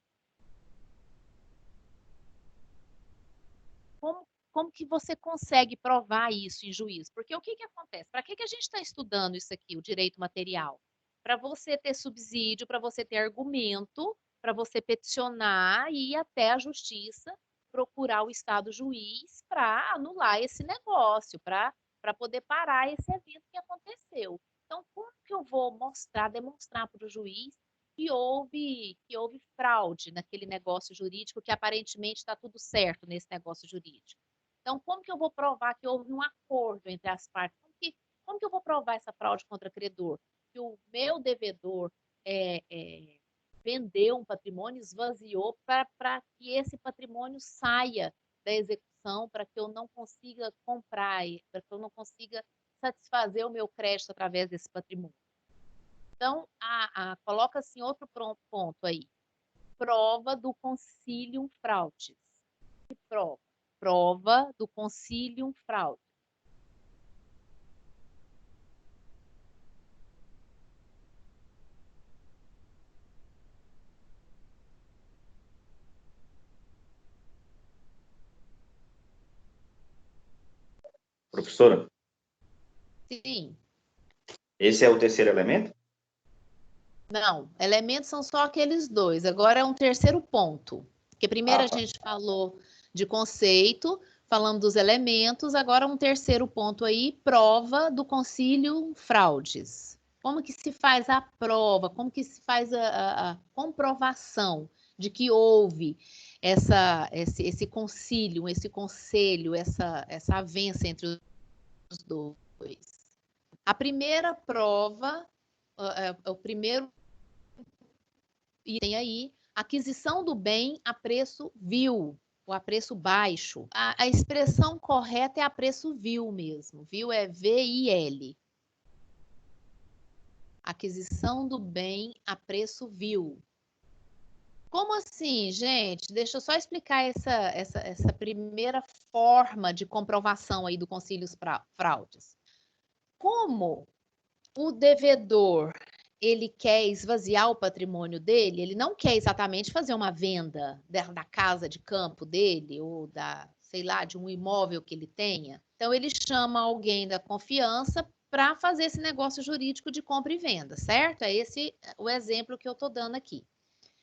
Como que você consegue provar isso em juízo? Porque o que acontece? Para que a gente está estudando isso aqui, o direito material? Para você ter subsídio, para você ter argumento, para você peticionar e ir até a justiça, procurar o Estado juiz para anular esse negócio, para poder parar esse evento que aconteceu. Então, como que eu vou demonstrar para o juiz que houve fraude naquele negócio jurídico, que aparentemente está tudo certo nesse negócio jurídico? Então, como que eu vou provar que houve um acordo entre as partes? Como que eu vou provar essa fraude contra credor? Que o meu devedor vendeu um patrimônio, esvaziou para que esse patrimônio saia da execução, para que eu não consiga comprar, para que eu não consiga satisfazer o meu crédito através desse patrimônio. Então, coloca assim outro ponto aí. Prova do concilium fraudis. Que prova? Prova do concilium fraudis. Professora, Sim. esse é o terceiro elemento? Não, elementos são só aqueles 2. Agora é um terceiro ponto. Porque primeiro a gente falou de conceito, falando dos elementos, agora um terceiro ponto aí, prova do concilium fraudis. Como que se faz a prova? Como que se faz a comprovação de que houve esse concílio, esse conselho, essa avença entre os dois. A primeira prova, o primeiro item aí, aquisição do bem a preço vil, ou a preço baixo. A expressão correta é a preço vil mesmo. Vil é V-I-L. Aquisição do bem a preço vil. Como assim, gente? Deixa eu só explicar essa primeira forma de comprovação aí do concílios fraudes. Como o devedor ele quer esvaziar o patrimônio dele, ele não quer exatamente fazer uma venda da casa de campo dele ou sei lá, de um imóvel que ele tenha. Então ele chama alguém da confiança para fazer esse negócio jurídico de compra e venda, certo? É esse o exemplo que eu estou dando aqui.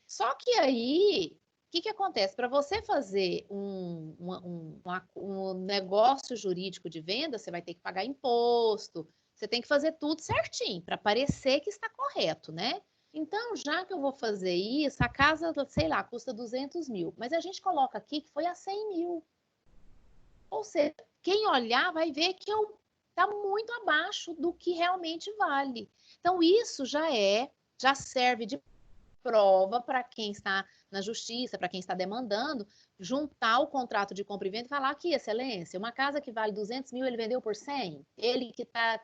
Só que aí, o que acontece? Para você fazer um negócio jurídico de venda, você vai ter que pagar imposto, você tem que fazer tudo certinho, para parecer que está correto, né? Então, já que eu vou fazer isso, a casa, sei lá, custa 200 mil, mas a gente coloca aqui que foi a 100 mil. Ou seja, quem olhar vai ver que está muito abaixo do que realmente vale. Então, isso já serve de prova para quem está na justiça, para quem está demandando, juntar o contrato de compra e venda e falar aqui, excelência, uma casa que vale 200 mil, ele vendeu por 100? Ele que está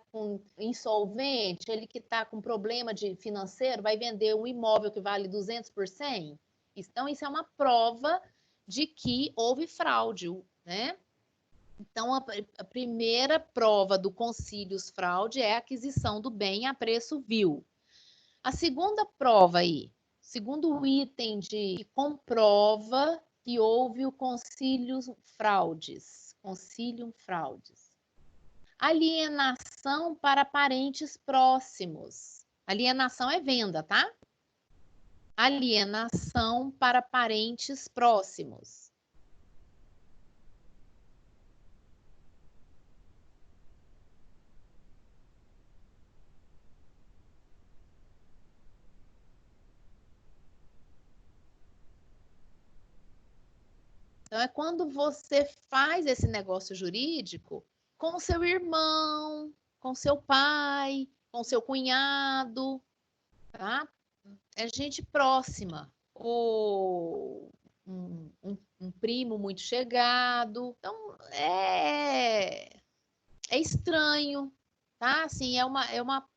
insolvente, ele que está com problema financeiro, vai vender um imóvel que vale 200 por 100? Então, isso é uma prova de que houve fraude, né? Então, a primeira prova do concílios fraude é a aquisição do bem a preço vil. A segunda prova aí, segundo item que comprova que houve o concílium fraudes. Concílium fraudes. Alienação para parentes próximos. Alienação é venda, tá? Alienação para parentes próximos. Então, é quando você faz esse negócio jurídico com o seu irmão, com seu pai, com seu cunhado, tá? É gente próxima, ou um primo muito chegado. Então, é estranho, tá? Assim, é uma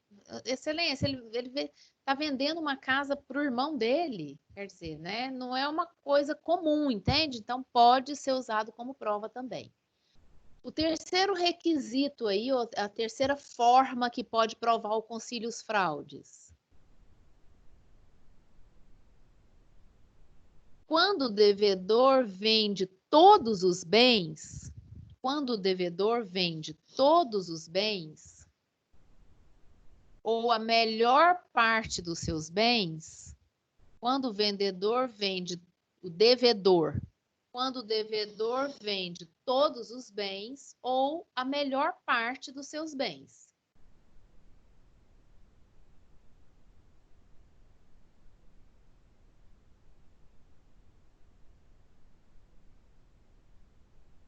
excelência, ele tá vendendo uma casa para o irmão dele, quer dizer, né? Não é uma coisa comum, entende? Então pode ser usado como prova também. O terceiro requisito aí, a terceira forma que pode provar o concílios fraudes. Quando o devedor vende todos os bens, quando o devedor vende todos os bens, ou a melhor parte dos seus bens, quando o devedor vende todos os bens ou a melhor parte dos seus bens.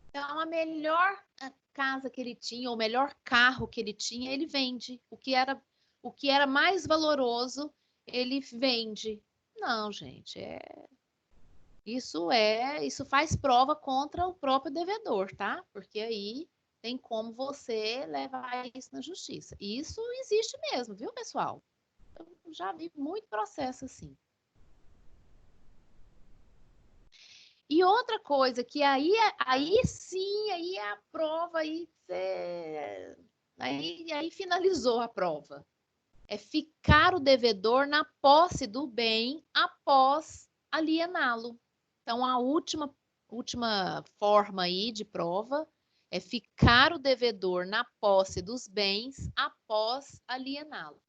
Então, a melhor casa que ele tinha, ou o melhor carro que ele tinha, ele vende. O que era mais valoroso, ele vende. Não, gente, isso faz prova contra o próprio devedor, tá? Porque aí tem como você levar isso na justiça. E isso existe mesmo, viu, pessoal? Eu já vi muito processo assim. E outra coisa que aí sim, aí é a prova, aí finalizou a prova. É ficar o devedor na posse do bem após aliená-lo. Então, a última forma aí de prova é ficar o devedor na posse dos bens após aliená-lo.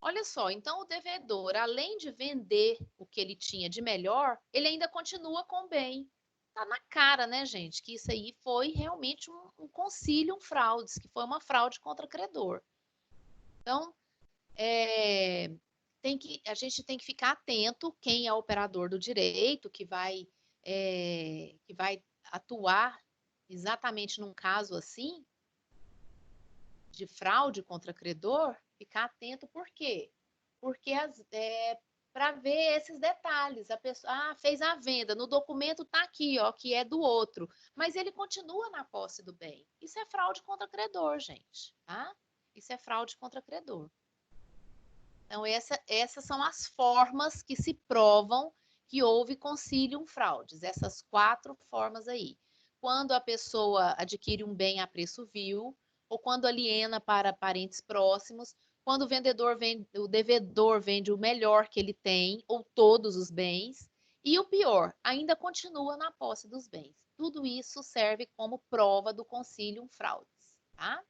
Olha só, então o devedor, além de vender o que ele tinha de melhor, ele ainda continua com o bem. tá na cara, né, gente, que isso aí foi realmente um concilium fraudes, que foi uma fraude contra credor. Então, a gente tem que ficar atento quem é o operador do direito, que vai atuar exatamente num caso assim, de fraude contra credor, ficar atento por quê? Porque para ver esses detalhes, a pessoa fez a venda, no documento está aqui, ó, que é do outro, mas ele continua na posse do bem. Isso é fraude contra credor, gente, tá? Isso é fraude contra credor. Então, essas são as formas que se provam que houve concilium fraudes, essas 4 formas aí. Quando a pessoa adquire um bem a preço vil, ou quando aliena para parentes próximos, quando o devedor vende o melhor que ele tem, ou todos os bens, e o pior, ainda continua na posse dos bens. Tudo isso serve como prova do concilium fraudes, tá?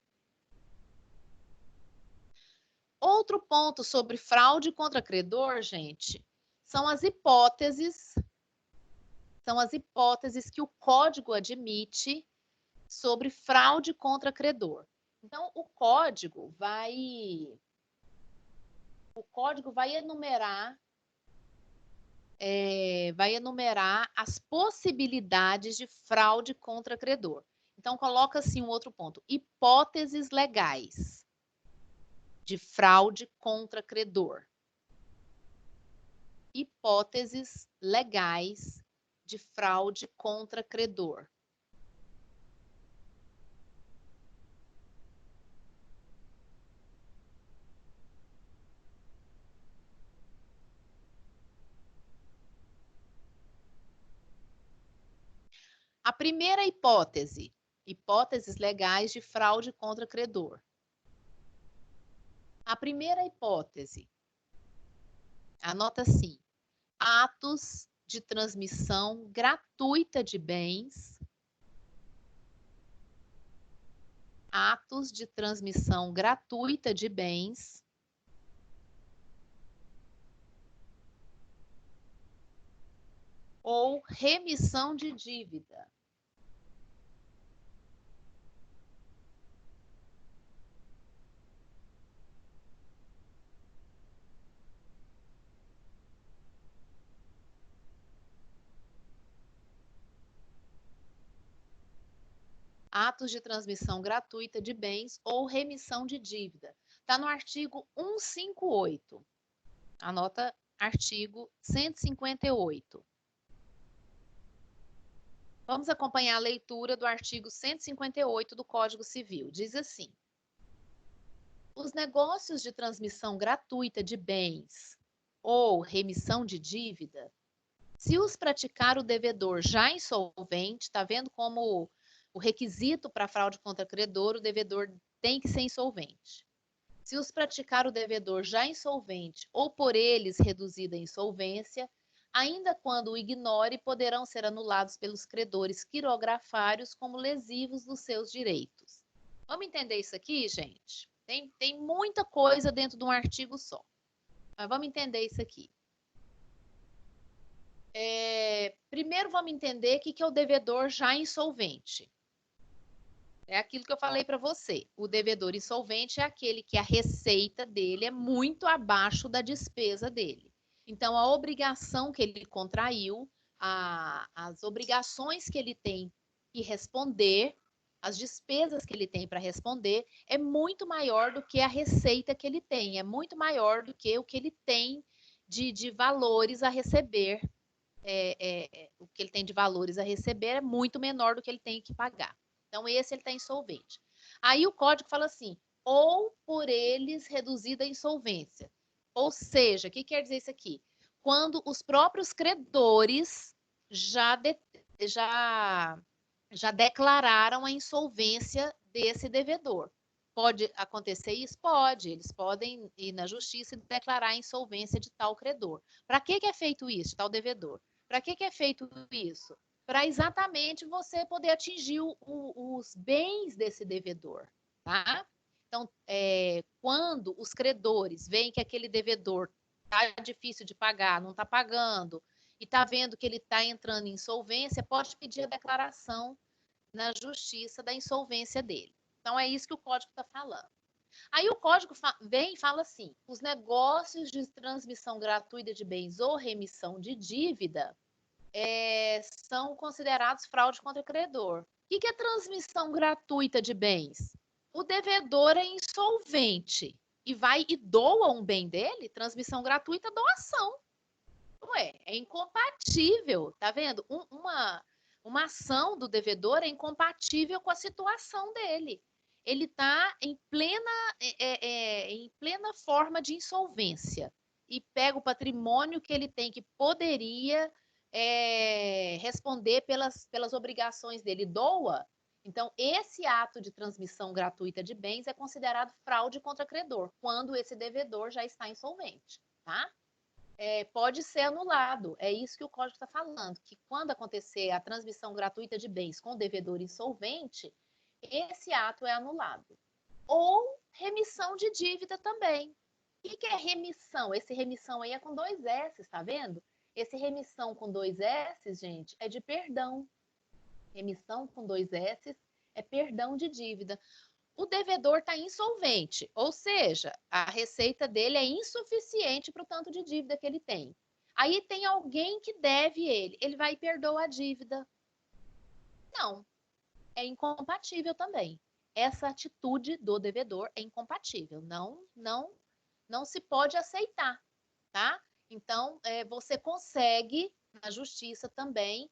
Outro ponto sobre fraude contra credor, gente, são as hipóteses que o código admite sobre fraude contra credor. Então, o código vai enumerar as possibilidades de fraude contra credor. Então, coloca assim um outro ponto: hipóteses legais de fraude contra credor. Hipóteses legais de fraude contra credor. A primeira hipótese, hipóteses legais de fraude contra credor. A primeira hipótese, anota assim: atos de transmissão gratuita de bens, atos de transmissão gratuita de bens, ou remissão de dívida. Atos de transmissão gratuita de bens ou remissão de dívida. Está no artigo 158. Anota artigo 158. Vamos acompanhar a leitura do artigo 158 do Código Civil. Diz assim: os negócios de transmissão gratuita de bens ou remissão de dívida, se os praticar o devedor já insolvente, está vendo como o requisito para fraude contra credor, o devedor tem que ser insolvente. Se os praticar o devedor já insolvente ou por eles reduzida a insolvência, ainda quando o ignore, poderão ser anulados pelos credores quirografários como lesivos dos seus direitos. Vamos entender isso aqui, gente? Tem muita coisa dentro de um artigo só. Mas vamos entender isso aqui. Primeiro vamos entender o que é o devedor já insolvente. É aquilo que eu falei para você. O devedor insolvente é aquele que a receita dele é muito abaixo da despesa dele. Então, a obrigação que ele contraiu, as obrigações que ele tem que responder, as despesas que ele tem para responder, é muito maior do que a receita que ele tem, é muito maior do que o que ele tem de valores a receber. O que ele tem de valores a receber é muito menor do que ele tem que pagar. Então, esse ele está insolvente. Aí o código fala assim, ou por eles reduzida a insolvência. Ou seja, o que quer dizer isso aqui? Quando os próprios credores já declararam a insolvência desse devedor. Pode acontecer isso? Pode. Eles podem ir na justiça e declarar a insolvência de tal credor. Para que é feito isso, tal devedor? Para que é feito isso? Para exatamente você poder atingir os bens desse devedor, tá? Então, quando os credores veem que aquele devedor está difícil de pagar, não está pagando, e está vendo que ele está entrando em insolvência, pode pedir a declaração na justiça da insolvência dele. Então, é isso que o código está falando. Aí o código vem e fala assim: os negócios de transmissão gratuita de bens ou remissão de dívida são considerados fraude contra credor. O que é transmissão gratuita de bens? O devedor é insolvente e vai e doa um bem dele, transmissão gratuita, doação. Ué, é incompatível, tá vendo? Uma ação do devedor é incompatível com a situação dele. Ele está em plena forma de insolvência e pega o patrimônio que ele tem, que poderia responder pelas obrigações dele, doa. Então, esse ato de transmissão gratuita de bens é considerado fraude contra credor, quando esse devedor já está insolvente, tá? Pode ser anulado. É isso que o código está falando, que quando acontecer a transmissão gratuita de bens com o devedor insolvente, esse ato é anulado. Ou remissão de dívida também. O que é remissão? Esse remissão aí é com 2 S, tá vendo? Esse remissão com 2 S, gente, é de perdão. Remissão com 2 S é perdão de dívida. O devedor está insolvente, ou seja, a receita dele é insuficiente para o tanto de dívida que ele tem. Aí tem alguém que deve ele vai e perdoa a dívida. Não, é incompatível também. Essa atitude do devedor é incompatível, não se pode aceitar, tá? Então, você consegue, na justiça também,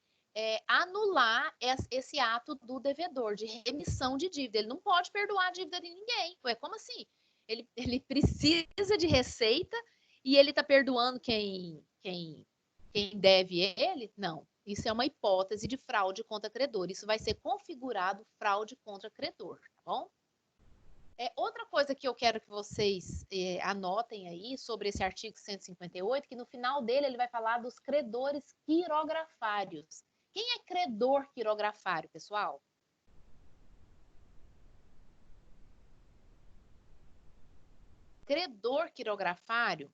anular esse ato do devedor de remissão de dívida. Ele não pode perdoar a dívida de ninguém. Ué, como assim? Ele precisa de receita e ele está perdoando quem deve ele? Não. Isso é uma hipótese de fraude contra credor. Isso vai ser configurado fraude contra credor, tá bom? Outra coisa que eu quero que vocês anotem aí sobre esse artigo 158, que no final dele ele vai falar dos credores quirografários. Quem é credor quirografário, pessoal? Credor quirografário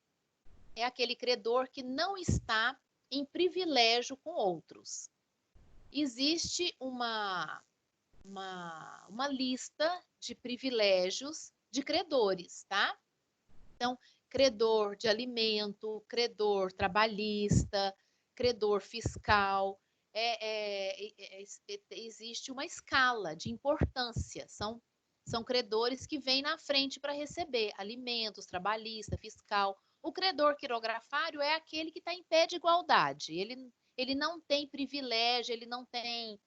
é aquele credor que não está em privilégio com outros. Existe uma lista de privilégios de credores, tá? Então, credor de alimento, credor trabalhista, credor fiscal. Existe uma escala de importância. São credores que vêm na frente para receber alimentos, trabalhista, fiscal. O credor quirografário é aquele que está em pé de igualdade. Ele não tem privilégio, ele não tem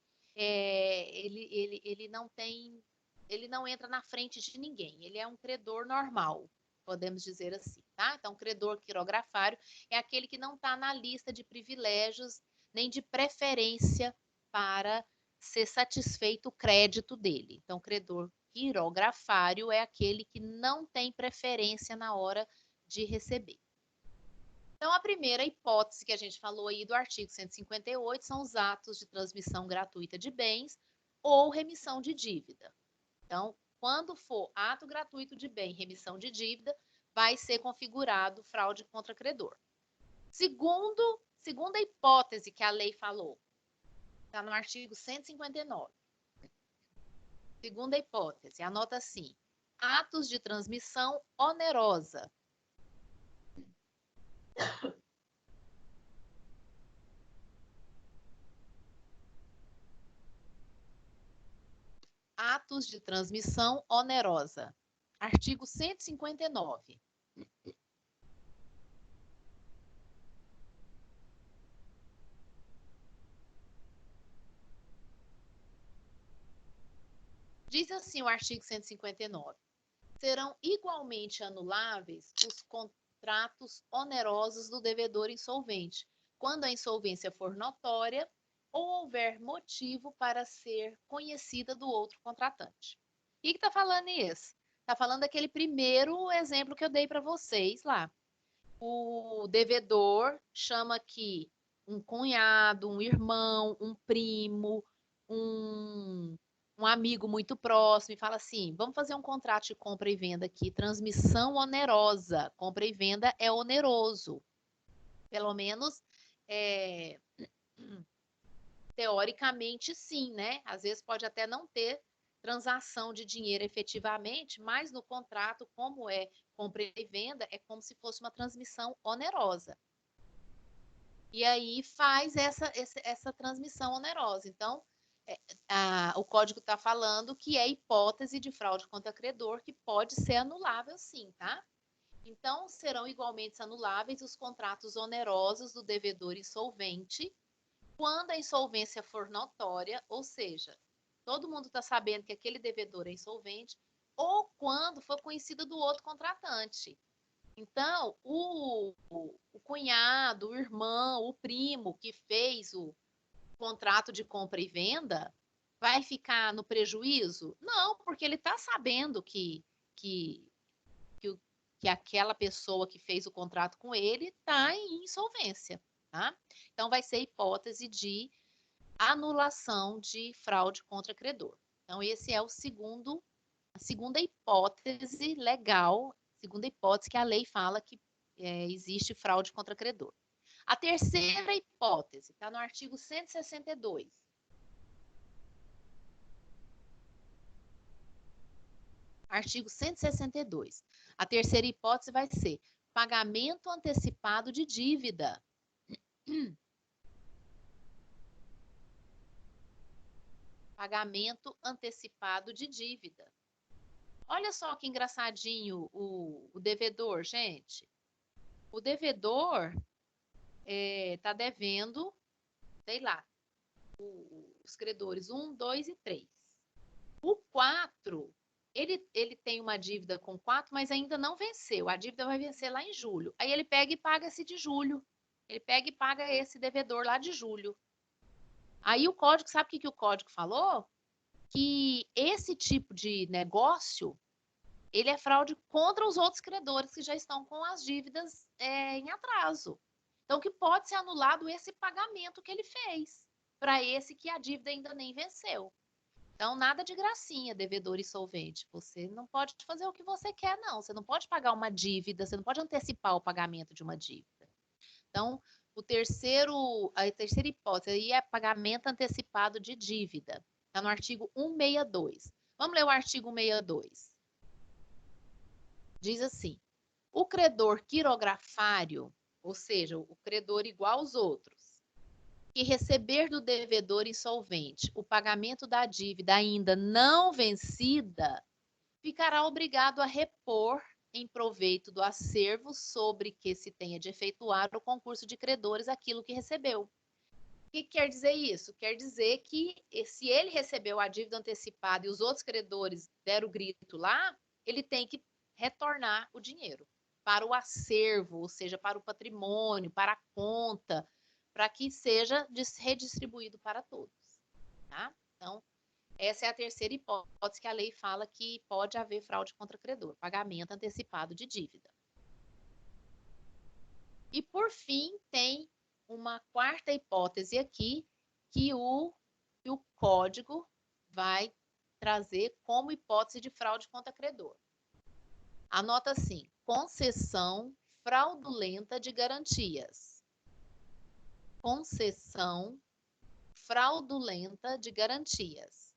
ele não entra na frente de ninguém. Ele é um credor normal, podemos dizer assim, tá? Então, credor quirografário é aquele que não está na lista de privilégios nem de preferência para ser satisfeito o crédito dele. Então, credor quirografário é aquele que não tem preferência na hora de receber. Então, a primeira hipótese que a gente falou aí do artigo 158 são os atos de transmissão gratuita de bens ou remissão de dívida. Então, quando for ato gratuito de bem, remissão de dívida, vai ser configurado fraude contra credor. Segunda hipótese que a lei falou, está no artigo 159. Segunda hipótese, anota assim: atos de transmissão onerosa. Atos de transmissão onerosa. Artigo 159. Diz assim o artigo 159. Serão igualmente anuláveis os contratos onerosos do devedor insolvente, quando a insolvência for notória ou houver motivo para ser conhecida do outro contratante. O que está falando isso? Está falando daquele primeiro exemplo que eu dei para vocês lá. O devedor chama aqui um cunhado, um irmão, um primo, um amigo muito próximo e fala assim: vamos fazer um contrato de compra e venda aqui, transmissão onerosa. Compra e venda é oneroso. Pelo menos teoricamente, sim, né? Às vezes pode até não ter transação de dinheiro efetivamente, mas no contrato, como é compra e venda, é como se fosse uma transmissão onerosa. E aí faz essa transmissão onerosa. Então, o código está falando que é hipótese de fraude contra credor que pode ser anulável, sim, tá? Então, serão igualmente anuláveis os contratos onerosos do devedor insolvente quando a insolvência for notória, ou seja, todo mundo está sabendo que aquele devedor é insolvente, ou quando for conhecido do outro contratante. Então, o cunhado, o irmão, o primo que fez o contrato de compra e venda vai ficar no prejuízo? Não, porque ele está sabendo que, que aquela pessoa que fez o contrato com ele está em insolvência. Tá? Então, vai ser hipótese de anulação de fraude contra credor. Então, esse é a segunda hipótese legal, segunda hipótese que a lei fala que existe fraude contra credor. A terceira hipótese está no artigo 162. Artigo 162. A terceira hipótese vai ser pagamento antecipado de dívida. Pagamento antecipado de dívida. Olha só que engraçadinho o devedor, gente. O devedor está devendo, sei lá, os credores 1, 2 e 3. O 4, ele tem uma dívida com 4, mas ainda não venceu. A dívida vai vencer lá em julho. Aí ele pega e paga esse de julho. Ele pega e paga esse devedor lá de julho. Aí o código, sabe o que o código falou? Que esse tipo de negócio, ele é fraude contra os outros credores que já estão com as dívidas em atraso. Então, que pode ser anulado esse pagamento que ele fez para esse que a dívida ainda nem venceu. Então, nada de gracinha, devedor insolvente. Você não pode fazer o que você quer, não. Você não pode pagar uma dívida, você não pode antecipar o pagamento de uma dívida. Então, a terceira hipótese aí é pagamento antecipado de dívida. Está no artigo 162. Vamos ler o artigo 162. Diz assim: o credor quirografário, ou seja, o credor igual aos outros, que receber do devedor insolvente o pagamento da dívida ainda não vencida, ficará obrigado a repor em proveito do acervo sobre que se tenha de efetuar o concurso de credores aquilo que recebeu. O que quer dizer isso? Quer dizer que se ele recebeu a dívida antecipada e os outros credores deram o grito lá, ele tem que retornar o dinheiro para o acervo, ou seja, para o patrimônio, para a conta, para que seja redistribuído para todos. Tá? Então, essa é a terceira hipótese que a lei fala que pode haver fraude contra credor, pagamento antecipado de dívida. E, por fim, tem uma quarta hipótese aqui que o código vai trazer como hipótese de fraude contra credor. Anota assim: concessão fraudulenta de garantias. Concessão fraudulenta de garantias.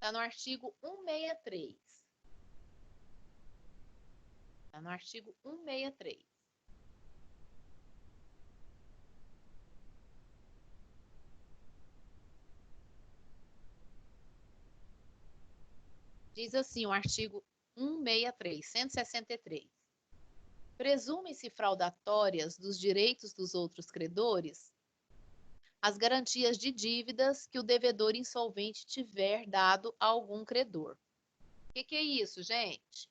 Está no artigo 163. Está no artigo 163. Diz assim o artigo 163, 163. Presume-se fraudatórias dos direitos dos outros credores as garantias de dívidas que o devedor insolvente tiver dado a algum credor. O que é isso, gente?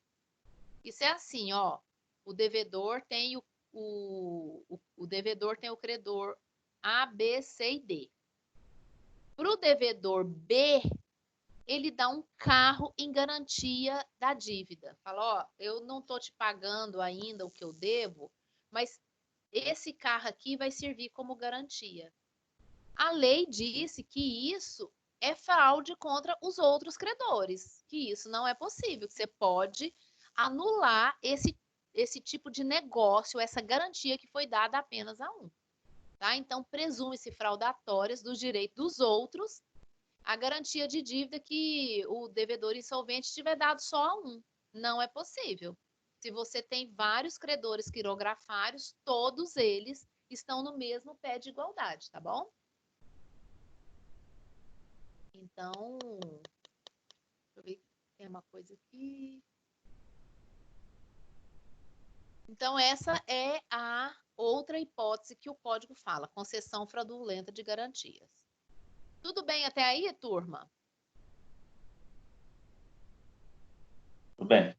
Isso é assim, ó. O devedor tem o devedor tem o credor A, B, C e D. Para o devedor B, ele dá um carro em garantia da dívida. Fala, ó, eu não estou te pagando ainda o que eu devo, mas esse carro aqui vai servir como garantia. A lei disse que isso é fraude contra os outros credores, que isso não é possível, que você pode anular esse tipo de negócio, essa garantia que foi dada apenas a um. Tá? Então, presume-se fraudatórias dos direitos dos outros a garantia de dívida que o devedor insolvente tiver dado só a um. Não é possível. Se você tem vários credores quirografários, todos eles estão no mesmo pé de igualdade, tá bom? Então, deixa eu ver, tem uma coisa aqui. Então, essa é a outra hipótese que o código fala, concessão fraudulenta de garantias. Tudo bem até aí, turma? Tudo bem.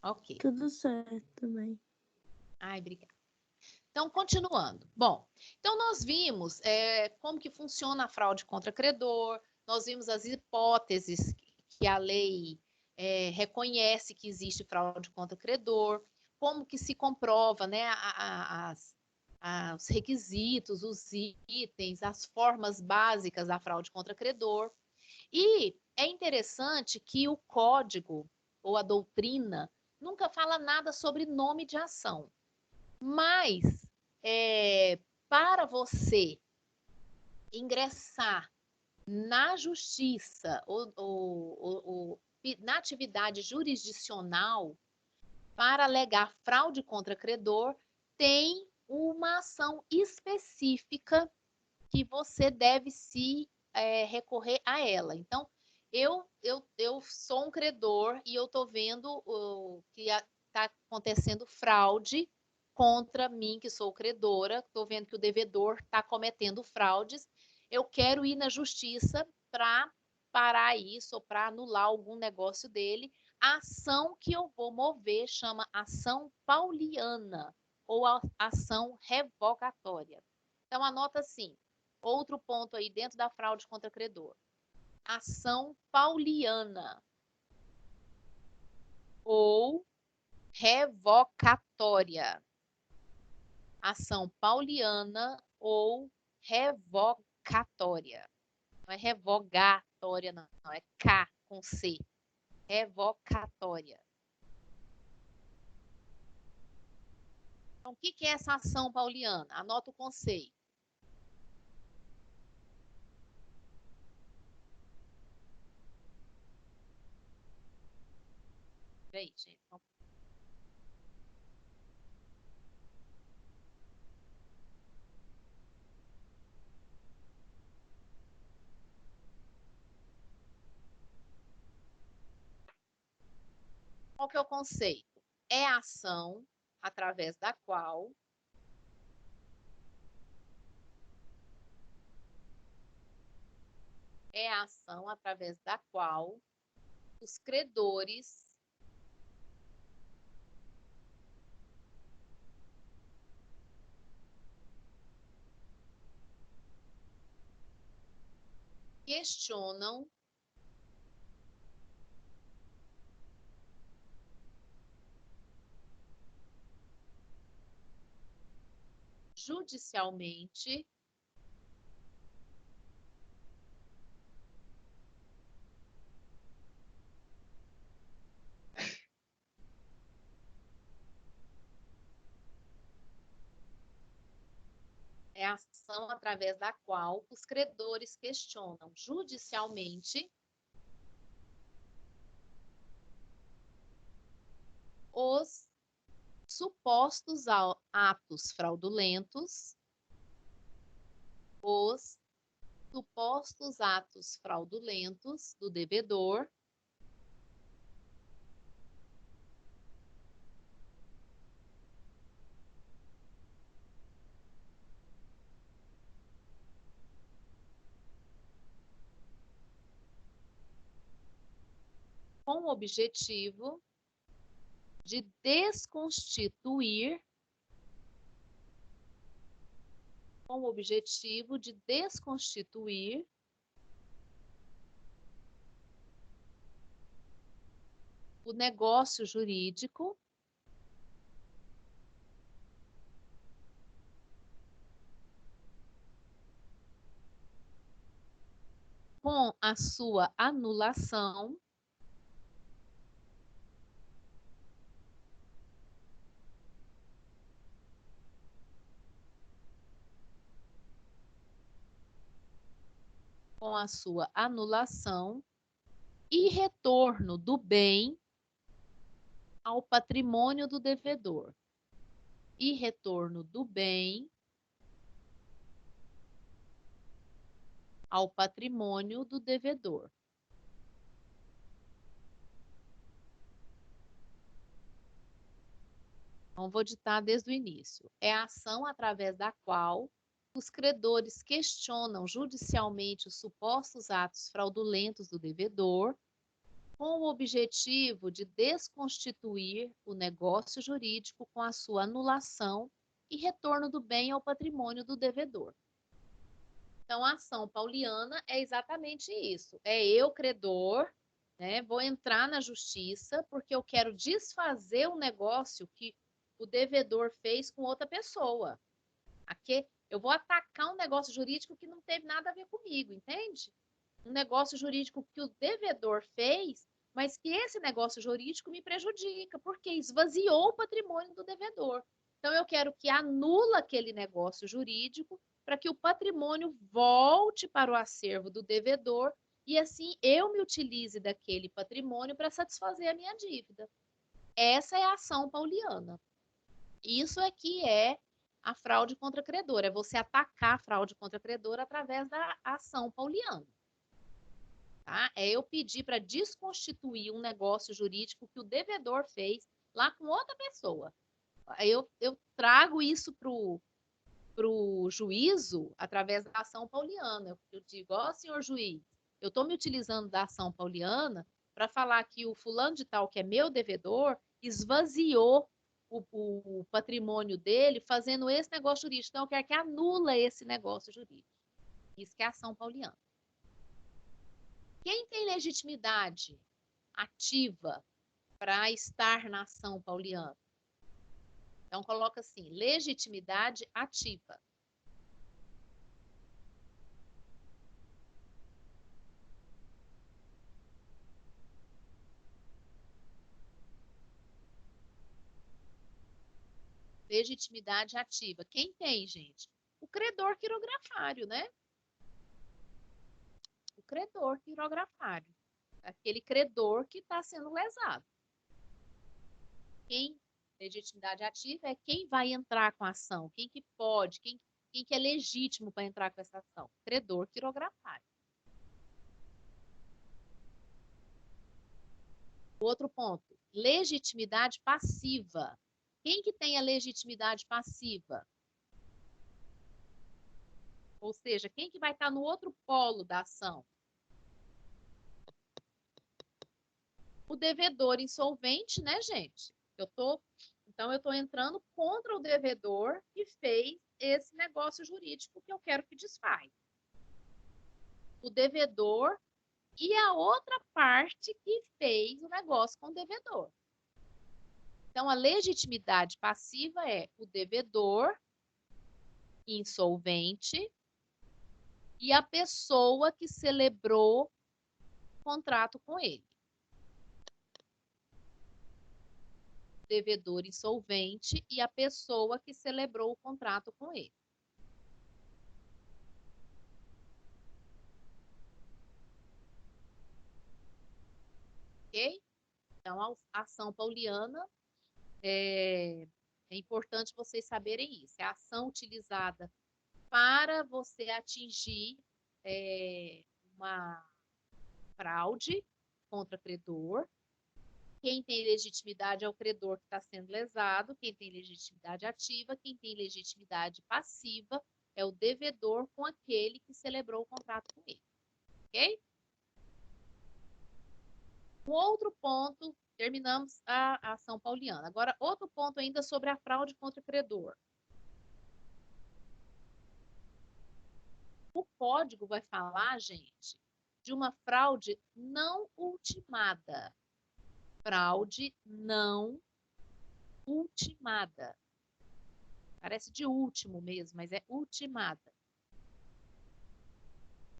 Ok. Tudo certo também. Ai, obrigada. Então, continuando. Bom, então nós vimos como que funciona a fraude contra credor, nós vimos as hipóteses que a lei reconhece que existe fraude contra credor, como que se comprova, né, os requisitos, os itens, as formas básicas da fraude contra credor. E é interessante que o código ou a doutrina nunca fala nada sobre nome de ação. Mas, para você ingressar na justiça ou na atividade jurisdicional para alegar fraude contra credor, tem uma ação específica que você deve se recorrer a ela. Então, eu sou um credor e eu estou vendo que está acontecendo fraude contra mim, que sou credora, estou vendo que o devedor está cometendo fraudes, eu quero ir na justiça para parar isso ou para anular algum negócio dele. A ação que eu vou mover chama ação pauliana ou ação revogatória. Então, anota assim, outro ponto aí dentro da fraude contra credor. Ação pauliana ou revocatória. Ação pauliana ou revocatória. Não é revogatória, não. É K com C. Revocatória. Então, o que é essa ação pauliana? Anota o conceito. Peraí, gente. Qual que é o conceito? É a ação através da qual os credores questionam judicialmente é a ação através da qual os credores questionam judicialmente os supostos atos fraudulentos, do devedor com o objetivo de desconstituir o negócio jurídico com a sua anulação, e retorno do bem ao patrimônio do devedor. E retorno do bem ao patrimônio do devedor. Então, vou ditar desde o início. É a ação através da qual os credores questionam judicialmente os supostos atos fraudulentos do devedor, com o objetivo de desconstituir o negócio jurídico com a sua anulação e retorno do bem ao patrimônio do devedor. Então, a ação pauliana é exatamente isso. É eu, credor, né, vou entrar na justiça porque eu quero desfazer um negócio que o devedor fez com outra pessoa. Aqui, eu vou atacar um negócio jurídico que não teve nada a ver comigo, entende? Um negócio jurídico que o devedor fez, mas que esse negócio jurídico me prejudica, porque esvaziou o patrimônio do devedor. Então, eu quero que anula aquele negócio jurídico para que o patrimônio volte para o acervo do devedor e assim eu me utilize daquele patrimônio para satisfazer a minha dívida. Essa é a ação pauliana. Isso é que é a fraude contra credor, é você atacar a fraude contra credor através da ação pauliana. Tá? É eu pedir para desconstituir um negócio jurídico que o devedor fez lá com outra pessoa. Eu trago isso para o juízo através da ação pauliana. Eu digo, ó, senhor juiz, eu estou me utilizando da ação pauliana para falar que o fulano de tal, que é meu devedor, esvaziou o patrimônio dele fazendo esse negócio jurídico. Então, eu quero que anula esse negócio jurídico. Isso que é ação pauliana. Quem tem legitimidade ativa para estar na ação pauliana? Então, coloca assim, legitimidade ativa. Legitimidade ativa. Quem tem, gente? O credor quirografário, né? O credor quirografário. Aquele credor que está sendo lesado. Quem legitimidade ativa é quem vai entrar com a ação, quem que pode, quem que é legítimo para entrar com essa ação. Credor quirografário. Outro ponto, legitimidade passiva. Quem que tem a legitimidade passiva? Ou seja, quem que vai estar no outro polo da ação? O devedor insolvente, né, gente? Então, eu estou entrando contra o devedor que fez esse negócio jurídico que eu quero que desfaz. O devedor e a outra parte que fez o negócio com o devedor. Então, a legitimidade passiva é o devedor insolvente e a pessoa que celebrou o contrato com ele. Devedor insolvente e a pessoa que celebrou o contrato com ele. Ok? Então, a ação pauliana é importante vocês saberem isso. É a ação utilizada para você atingir uma fraude contra credor. Quem tem legitimidade é o credor que está sendo lesado, quem tem legitimidade ativa, quem tem legitimidade passiva é o devedor com aquele que celebrou o contrato com ele. Ok? Um outro ponto, terminamos a ação pauliana. Agora, outro ponto ainda sobre a fraude contra o credor. O código vai falar, gente, de uma fraude não ultimada. Fraude não ultimada. Parece de último mesmo, mas é ultimada.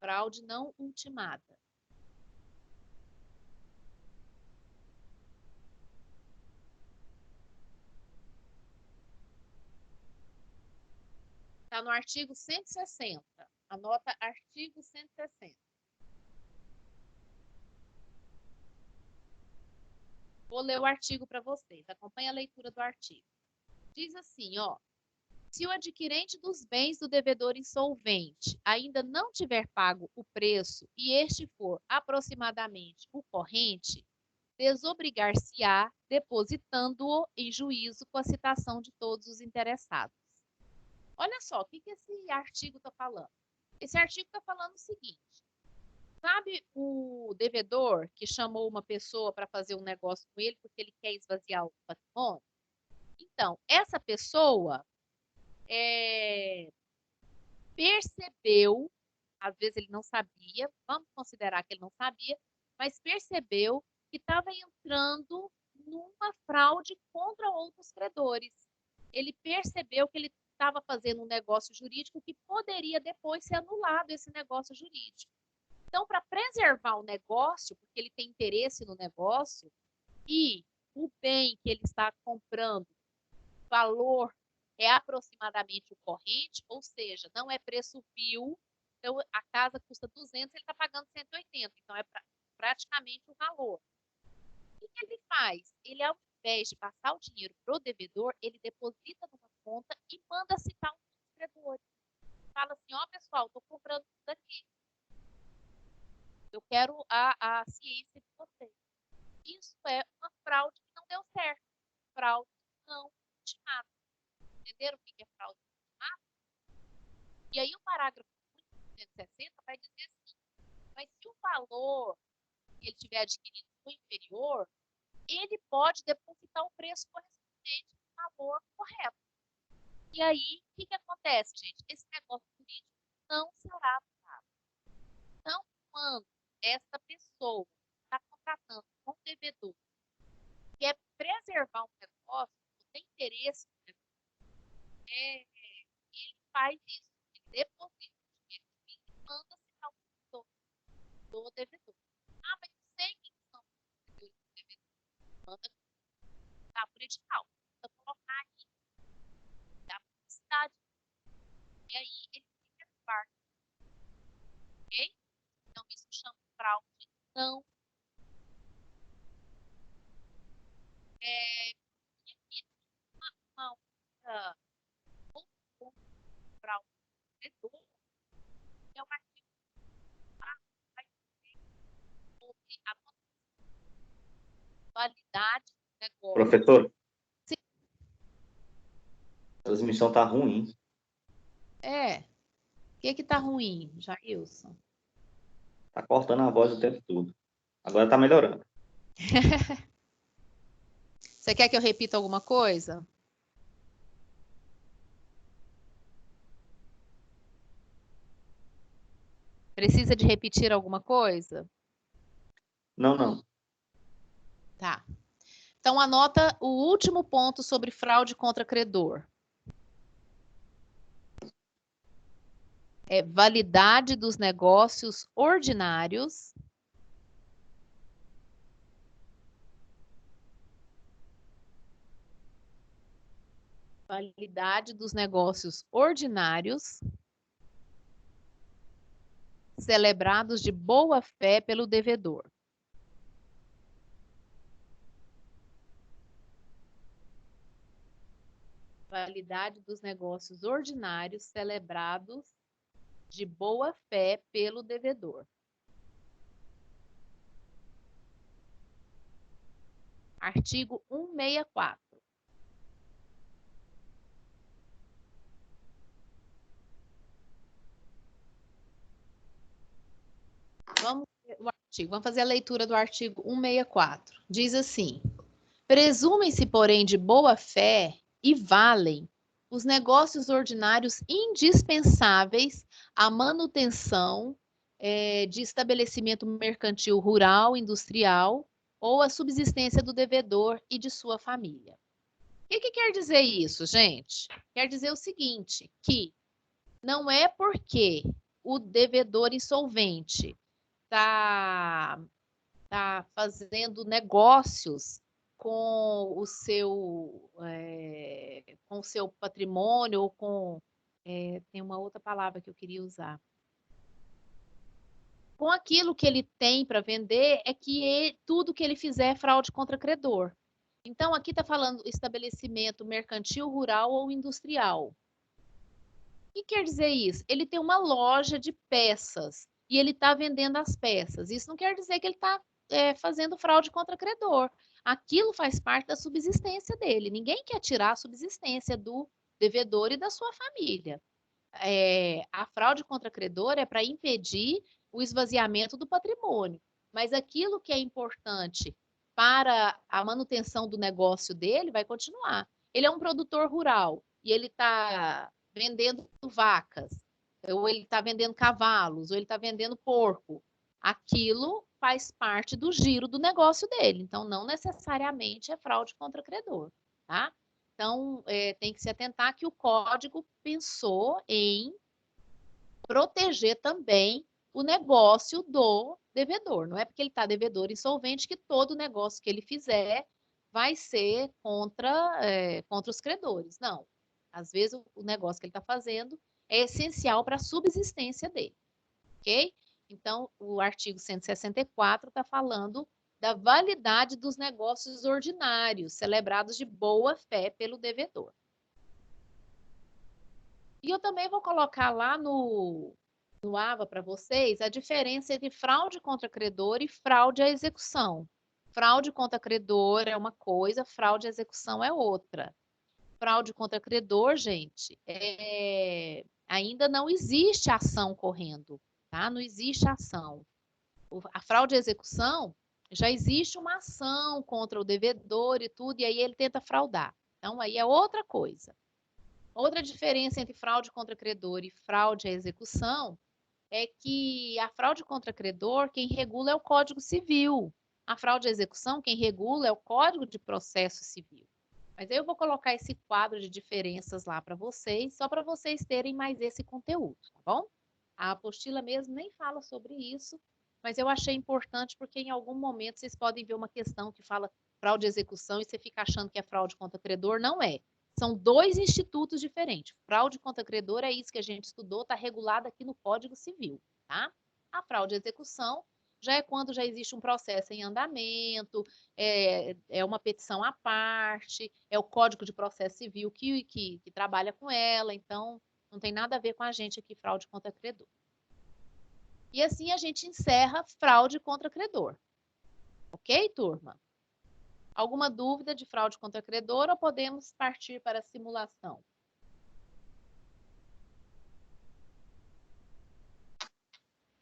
Fraude não ultimada. Está no artigo 160. Anota artigo 160. Vou ler o artigo para vocês. Acompanhe a leitura do artigo. Diz assim, ó. Se o adquirente dos bens do devedor insolvente ainda não tiver pago o preço e este for aproximadamente o corrente, desobrigar-se-á depositando-o em juízo com a citação de todos os interessados. Olha só, o que esse artigo está falando? Esse artigo está falando o seguinte. Sabe o devedor que chamou uma pessoa para fazer um negócio com ele porque ele quer esvaziar o patrimônio? Então, essa pessoa percebeu, às vezes ele não sabia, vamos considerar que ele não sabia, mas percebeu que estava entrando numa fraude contra outros credores. Ele percebeu que ele estava fazendo um negócio jurídico que poderia depois ser anulado esse negócio jurídico. Então, para preservar o negócio, porque ele tem interesse no negócio, e o bem que ele está comprando, o valor é aproximadamente o corrente, ou seja, não é preço vil, então a casa custa 200, ele está pagando 180, então é praticamente o valor. O que ele faz? Ele, ao invés de passar o dinheiro para o devedor, ele deposita numa conta e manda citar um dos credores. Fala assim, ó pessoal, estou comprando isso daqui. Eu quero a ciência de vocês. Isso é uma fraude que não deu certo. Fraude não ultimada. Entenderam o que é fraude ultimada? E aí o parágrafo 160 vai dizer assim, mas se o valor que ele tiver adquirido for inferior, ele pode depositar o preço correspondente ao valor correto. E aí, o que acontece, gente? Esse negócio jurídico não será pago. Então, quando essa pessoa está contratando um devedor que quer preservar um negócio, tem interesse no negócio, ele faz isso, ele deposita o dinheiro e manda citar do devedor. Ah, mas eu sei quem são os devedores do devedor. Manda citar por edital. Manda colocar aqui. Dá publicidade. E aí ele fica no barco. Ok? Então isso chama fraude não. E aqui uma outra fraude devedor é uma artigo sobre a validade do negócio. Professor? Sim. A transmissão tá ruim. O que tá ruim, Jailson? Tá cortando a voz o tempo todo. Agora tá melhorando. Você quer que eu repita alguma coisa? Precisa de repetir alguma coisa? Não. Tá. Então, anota o último ponto sobre fraude contra credor. É validade dos negócios ordinários. Validade dos negócios ordinários celebrados de boa fé pelo devedor. Validade dos negócios ordinários celebrados de boa fé pelo devedor. Artigo 164. Vamos fazer a leitura do artigo 164. Diz assim: presumem-se, porém, de boa fé e valem os negócios ordinários indispensáveis à manutenção de estabelecimento mercantil rural, industrial ou à subsistência do devedor e de sua família. O que quer dizer isso, gente? Quer dizer o seguinte, que não é porque o devedor insolvente está fazendo negócios com o seu patrimônio, ou com... tem uma outra palavra que eu queria usar. Com aquilo que ele tem para vender, é que tudo que ele fizer é fraude contra credor. Então, aqui está falando estabelecimento mercantil, rural ou industrial. O que quer dizer isso? Ele tem uma loja de peças e ele está vendendo as peças. Isso não quer dizer que ele está fazendo fraude contra credor. Aquilo faz parte da subsistência dele. Ninguém quer tirar a subsistência do devedor e da sua família. A fraude contra credor é para impedir o esvaziamento do patrimônio. Mas aquilo que é importante para a manutenção do negócio dele vai continuar. Ele é um produtor rural e ele está vendendo vacas, ou ele está vendendo cavalos, ou ele está vendendo porco. Aquilo faz parte do giro do negócio dele. Então, não necessariamente é fraude contra credor, tá? Então, tem que se atentar que o código pensou em proteger também o negócio do devedor. Não é porque ele está devedor insolvente que todo negócio que ele fizer vai ser contra os credores. Não. Às vezes, o negócio que ele está fazendo é essencial para a subsistência dele. Ok? Então, o artigo 164 está falando da validade dos negócios ordinários, celebrados de boa fé pelo devedor. E eu também vou colocar lá no AVA para vocês a diferença entre fraude contra credor e fraude à execução. Fraude contra credor é uma coisa, fraude à execução é outra. Fraude contra credor, gente, ainda não existe ação correndo, tá? Não existe ação. A fraude à execução, já existe uma ação contra o devedor e tudo, e aí ele tenta fraudar. Então, aí é outra coisa. Outra diferença entre fraude contra credor e fraude à execução é que a fraude contra credor, quem regula é o Código Civil. A fraude à execução, quem regula é o Código de Processo Civil. Mas aí eu vou colocar esse quadro de diferenças lá para vocês, só para vocês terem mais esse conteúdo, tá bom? A apostila mesmo nem fala sobre isso, mas eu achei importante porque em algum momento vocês podem ver uma questão que fala fraude à execução e você fica achando que é fraude contra credor. Não é. São dois institutos diferentes. Fraude contra credor é isso que a gente estudou, está regulado aqui no Código Civil, tá? A fraude à execução já é quando já existe um processo em andamento, é uma petição à parte, é o Código de Processo Civil que trabalha com ela, então não tem nada a ver com a gente aqui, fraude contra credor. E assim a gente encerra fraude contra credor. Ok, turma? Alguma dúvida de fraude contra credor ou podemos partir para a simulação?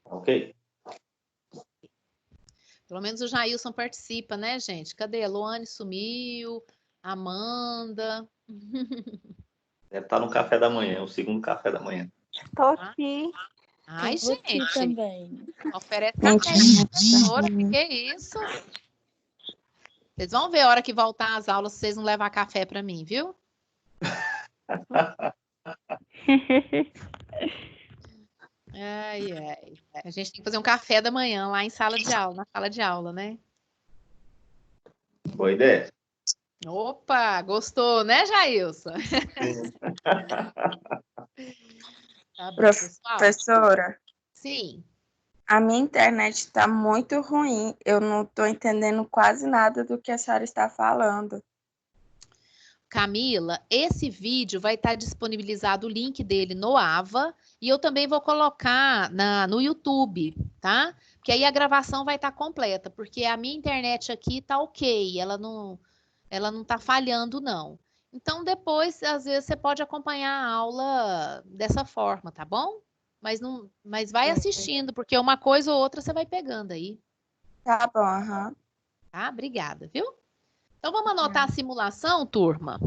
Ok. Pelo menos o Jailson participa, né, gente? Cadê? A Luane sumiu, Amanda. Deve estar no café da manhã, o segundo café da manhã. Tô aqui. Ai, Tô aqui gente. também. Oferece café, professora. Que é isso? Vocês vão ver a hora que voltar às aulas, vocês não levar café para mim, viu? Ai, ai. A gente tem que fazer um café da manhã lá em sala de aula, na sala de aula, né? Boa ideia. Opa, gostou, né, Jailson? Tá bom, pessoal? Professora, Sim. a minha internet está muito ruim. Eu não estou entendendo quase nada do que a senhora está falando. Camila, esse vídeo vai estar disponibilizado o link dele no AVA e eu também vou colocar no YouTube, tá? Porque aí a gravação vai estar completa, porque a minha internet aqui tá ok, ela não tá falhando, não. Então, depois, às vezes, você pode acompanhar a aula dessa forma, tá bom? Mas vai assistindo, porque uma coisa ou outra você vai pegando aí, Tá bom, aham. tá? Obrigada, viu? Então, vamos anotar a simulação, turma?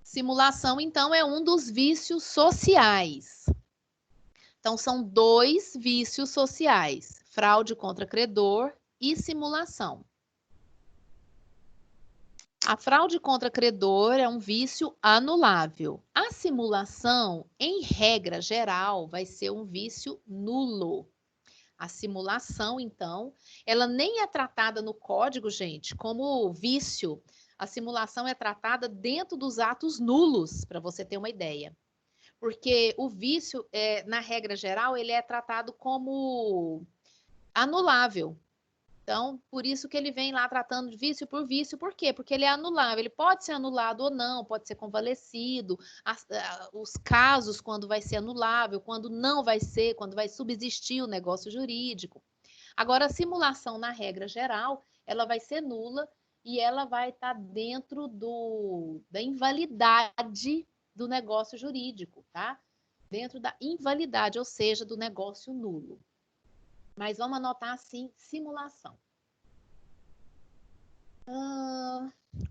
Simulação, então, é um dos vícios sociais. Então, são dois vícios sociais: fraude contra credor e simulação. A fraude contra credor é um vício anulável. A simulação, em regra geral, vai ser um vício nulo. A simulação, então, ela nem é tratada no código, gente, como vício. A simulação é tratada dentro dos atos nulos, para você ter uma ideia. Porque o vício, na regra geral, ele é tratado como anulável. Então, por isso que ele vem lá tratando de vício por vício. Por quê? Porque ele é anulável. Ele pode ser anulado ou não, pode ser convalescido. Os casos, quando vai ser anulável, quando não vai ser, quando vai subsistir o negócio jurídico. Agora, a simulação, na regra geral, ela vai ser nula e ela vai estar dentro da invalidade do negócio jurídico, tá? Dentro da invalidade, ou seja, do negócio nulo. Mas vamos anotar assim, simulação.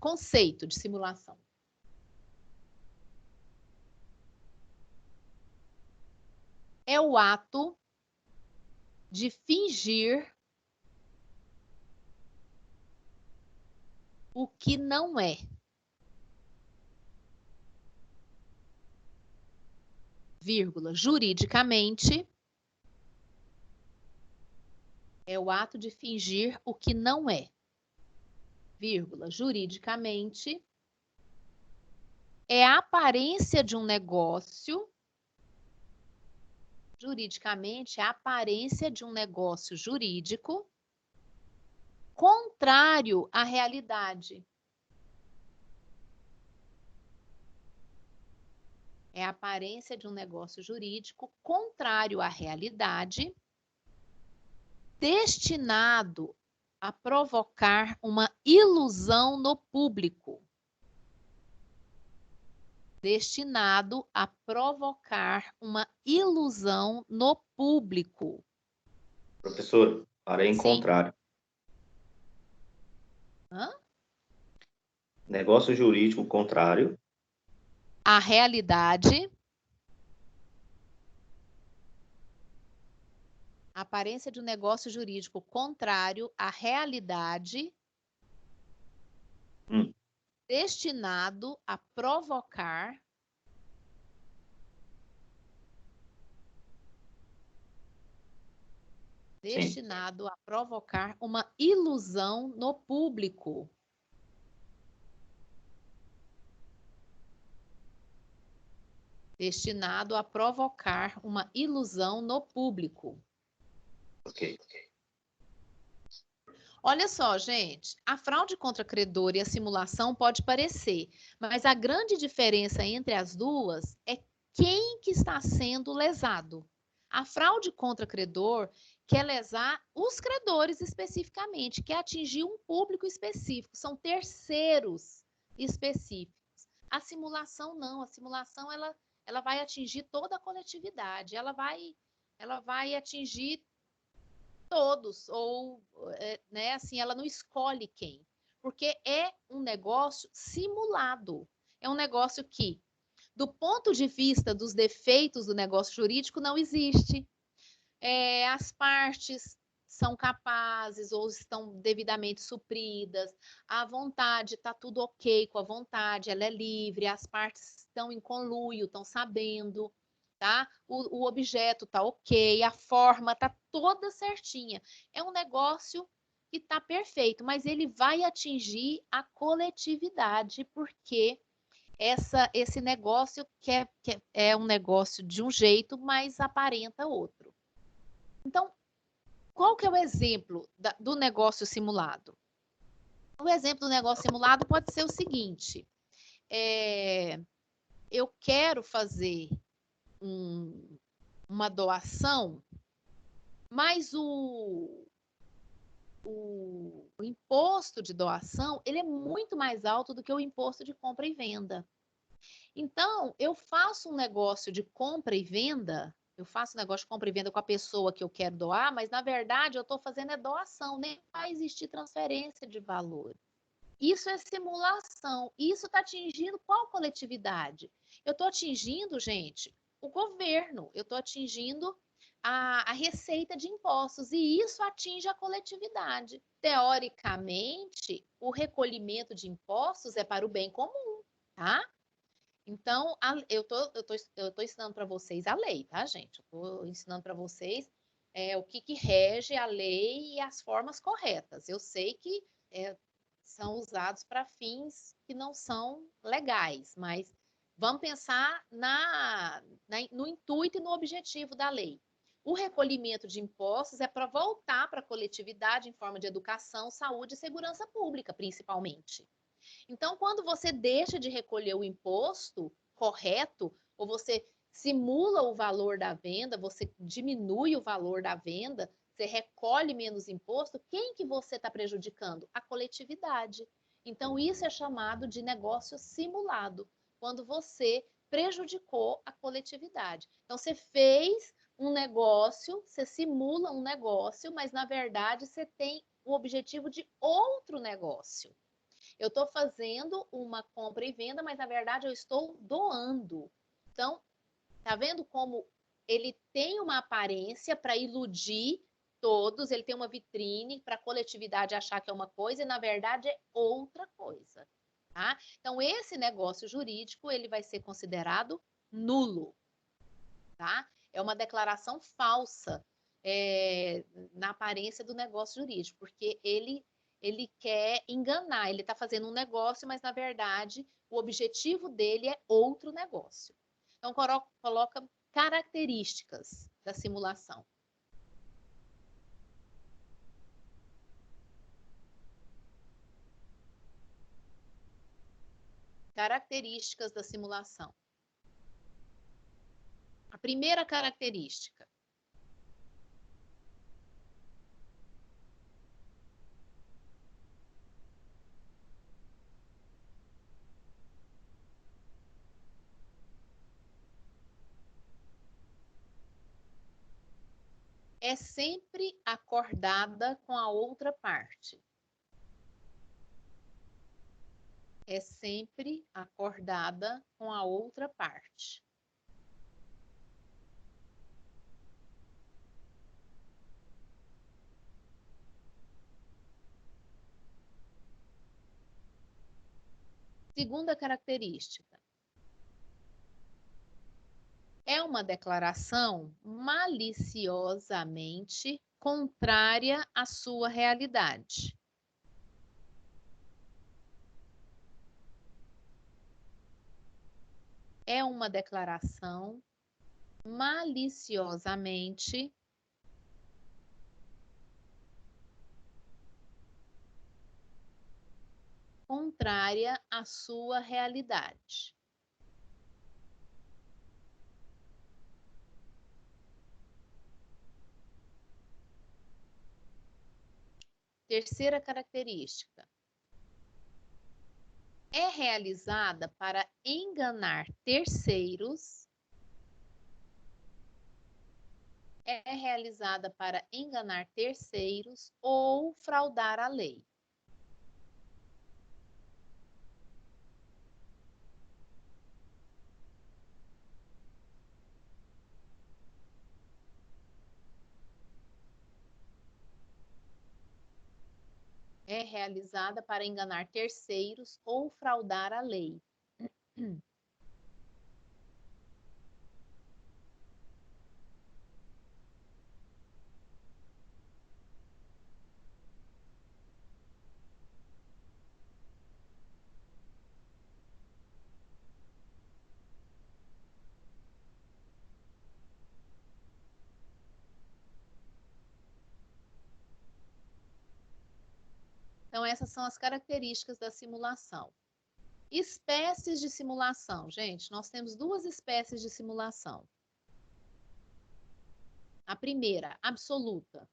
Conceito de simulação. É o ato de fingir o que não é. Vírgula, juridicamente, é o ato de fingir o que não é. Vírgula, juridicamente, é a aparência de um negócio. Juridicamente, é a aparência de um negócio jurídico contrário à realidade. É a aparência de um negócio jurídico contrário à realidade, destinado a provocar uma ilusão no público. Destinado a provocar uma ilusão no público. Professor, parei em Sim. contrário. Hã? Negócio jurídico contrário. A realidade. A aparência de um negócio jurídico contrário à realidade. Destinado a provocar destinado a provocar uma ilusão no público. Destinado a provocar uma ilusão no público. Ok. Olha só, gente, a fraude contra credor e a simulação pode parecer, mas a grande diferença entre as duas é quem que está sendo lesado. A fraude contra credor quer lesar os credores especificamente, quer atingir um público específico, são terceiros específicos. A simulação não, a simulação ela vai atingir toda a coletividade, ela vai atingir todos, ou, né, assim, ela não escolhe quem, porque é um negócio simulado, é um negócio que, do ponto de vista dos defeitos do negócio jurídico, não existe. As partes são capazes ou estão devidamente supridas, a vontade, está tudo ok com a vontade, ela é livre, as partes estão em conluio, estão sabendo, tá? O objeto está ok, a forma está toda certinha. É um negócio que está perfeito, mas ele vai atingir a coletividade, porque esse negócio que é um negócio de um jeito, mas aparenta outro. Então, qual que é o exemplo do negócio simulado? O exemplo do negócio simulado pode ser o seguinte: eu quero fazer uma doação, mas o imposto de doação ele é muito mais alto do que o imposto de compra e venda. Então, eu faço um negócio de compra e venda, eu faço um negócio de compra e venda com a pessoa que eu quero doar, mas na verdade eu estou fazendo doação, nem vai existir transferência de valor. Isso é simulação. Isso está atingindo qual coletividade? Eu estou atingindo, gente, o governo. Eu estou atingindo a receita de impostos, e isso atinge a coletividade. Teoricamente, o recolhimento de impostos é para o bem comum, tá? Então, eu tô ensinando para vocês a lei, tá, gente? Eu tô ensinando para vocês o que rege a lei e as formas corretas. Eu sei que são usados para fins que não são legais, mas vamos pensar no intuito e no objetivo da lei. O recolhimento de impostos é para voltar para a coletividade em forma de educação, saúde e segurança pública, principalmente. Então, quando você deixa de recolher o imposto correto, ou você simula o valor da venda, você diminui o valor da venda, você recolhe menos imposto, quem que você está prejudicando? A coletividade. Então, isso é chamado de negócio simulado, quando você prejudicou a coletividade. Então, você fez um negócio, você simula um negócio, mas na verdade você tem o objetivo de outro negócio. Eu estou fazendo uma compra e venda, mas na verdade eu estou doando. Então, tá vendo como ele tem uma aparência para iludir todos, ele tem uma vitrine para a coletividade achar que é uma coisa e na verdade é outra coisa, tá? Então, esse negócio jurídico, ele vai ser considerado nulo, tá? É uma declaração falsa na aparência do negócio jurídico, porque ele quer enganar, ele está fazendo um negócio, mas na verdade o objetivo dele é outro negócio. Então, coloca características da simulação. Características da simulação. A primeira característica. É sempre acordada com a outra parte. É sempre acordada com a outra parte. Segunda característica. É uma declaração maliciosamente contrária à sua realidade. É uma declaração maliciosamente contrária à sua realidade. Terceira característica. É realizada para enganar terceiros. É realizada para enganar terceiros ou fraudar a lei. É realizada para enganar terceiros ou fraudar a lei. Então, essas são as características da simulação. Espécies de simulação. Gente, nós temos duas espécies de simulação. A primeira, absoluta.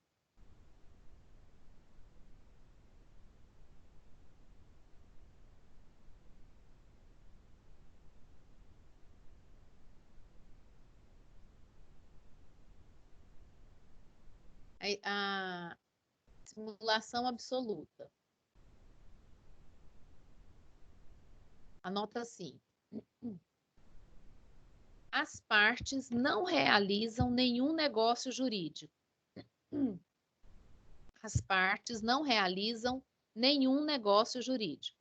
A simulação absoluta. Anota assim. as partes não realizam nenhum negócio jurídico. As partes não realizam nenhum negócio jurídico.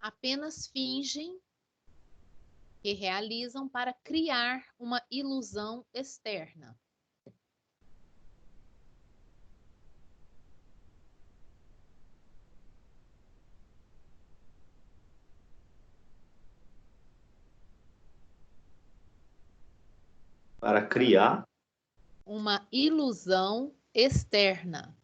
Apenas fingem que realizam para criar uma ilusão externa. Para criar, Uma ilusão externa.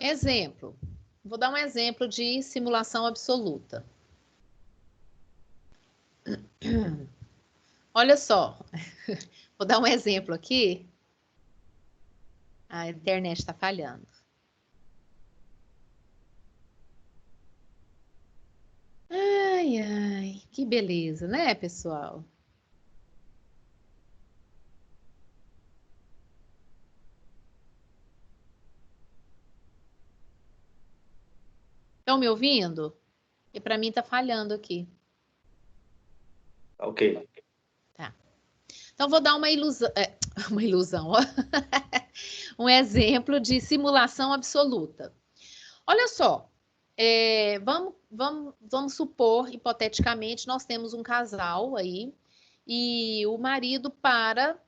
Exemplo. Vou dar um exemplo de simulação absoluta. Olha só. Vou dar um exemplo aqui. A internet está falhando. Ai, ai, que beleza, né, pessoal? Estão me ouvindo? E para mim tá falhando aqui. ok. Tá. Então vou dar uma ilusão, uma ilusão, ó. Um exemplo de simulação absoluta. Olha só, vamos supor, hipoteticamente, nós temos um casal aí e o marido, para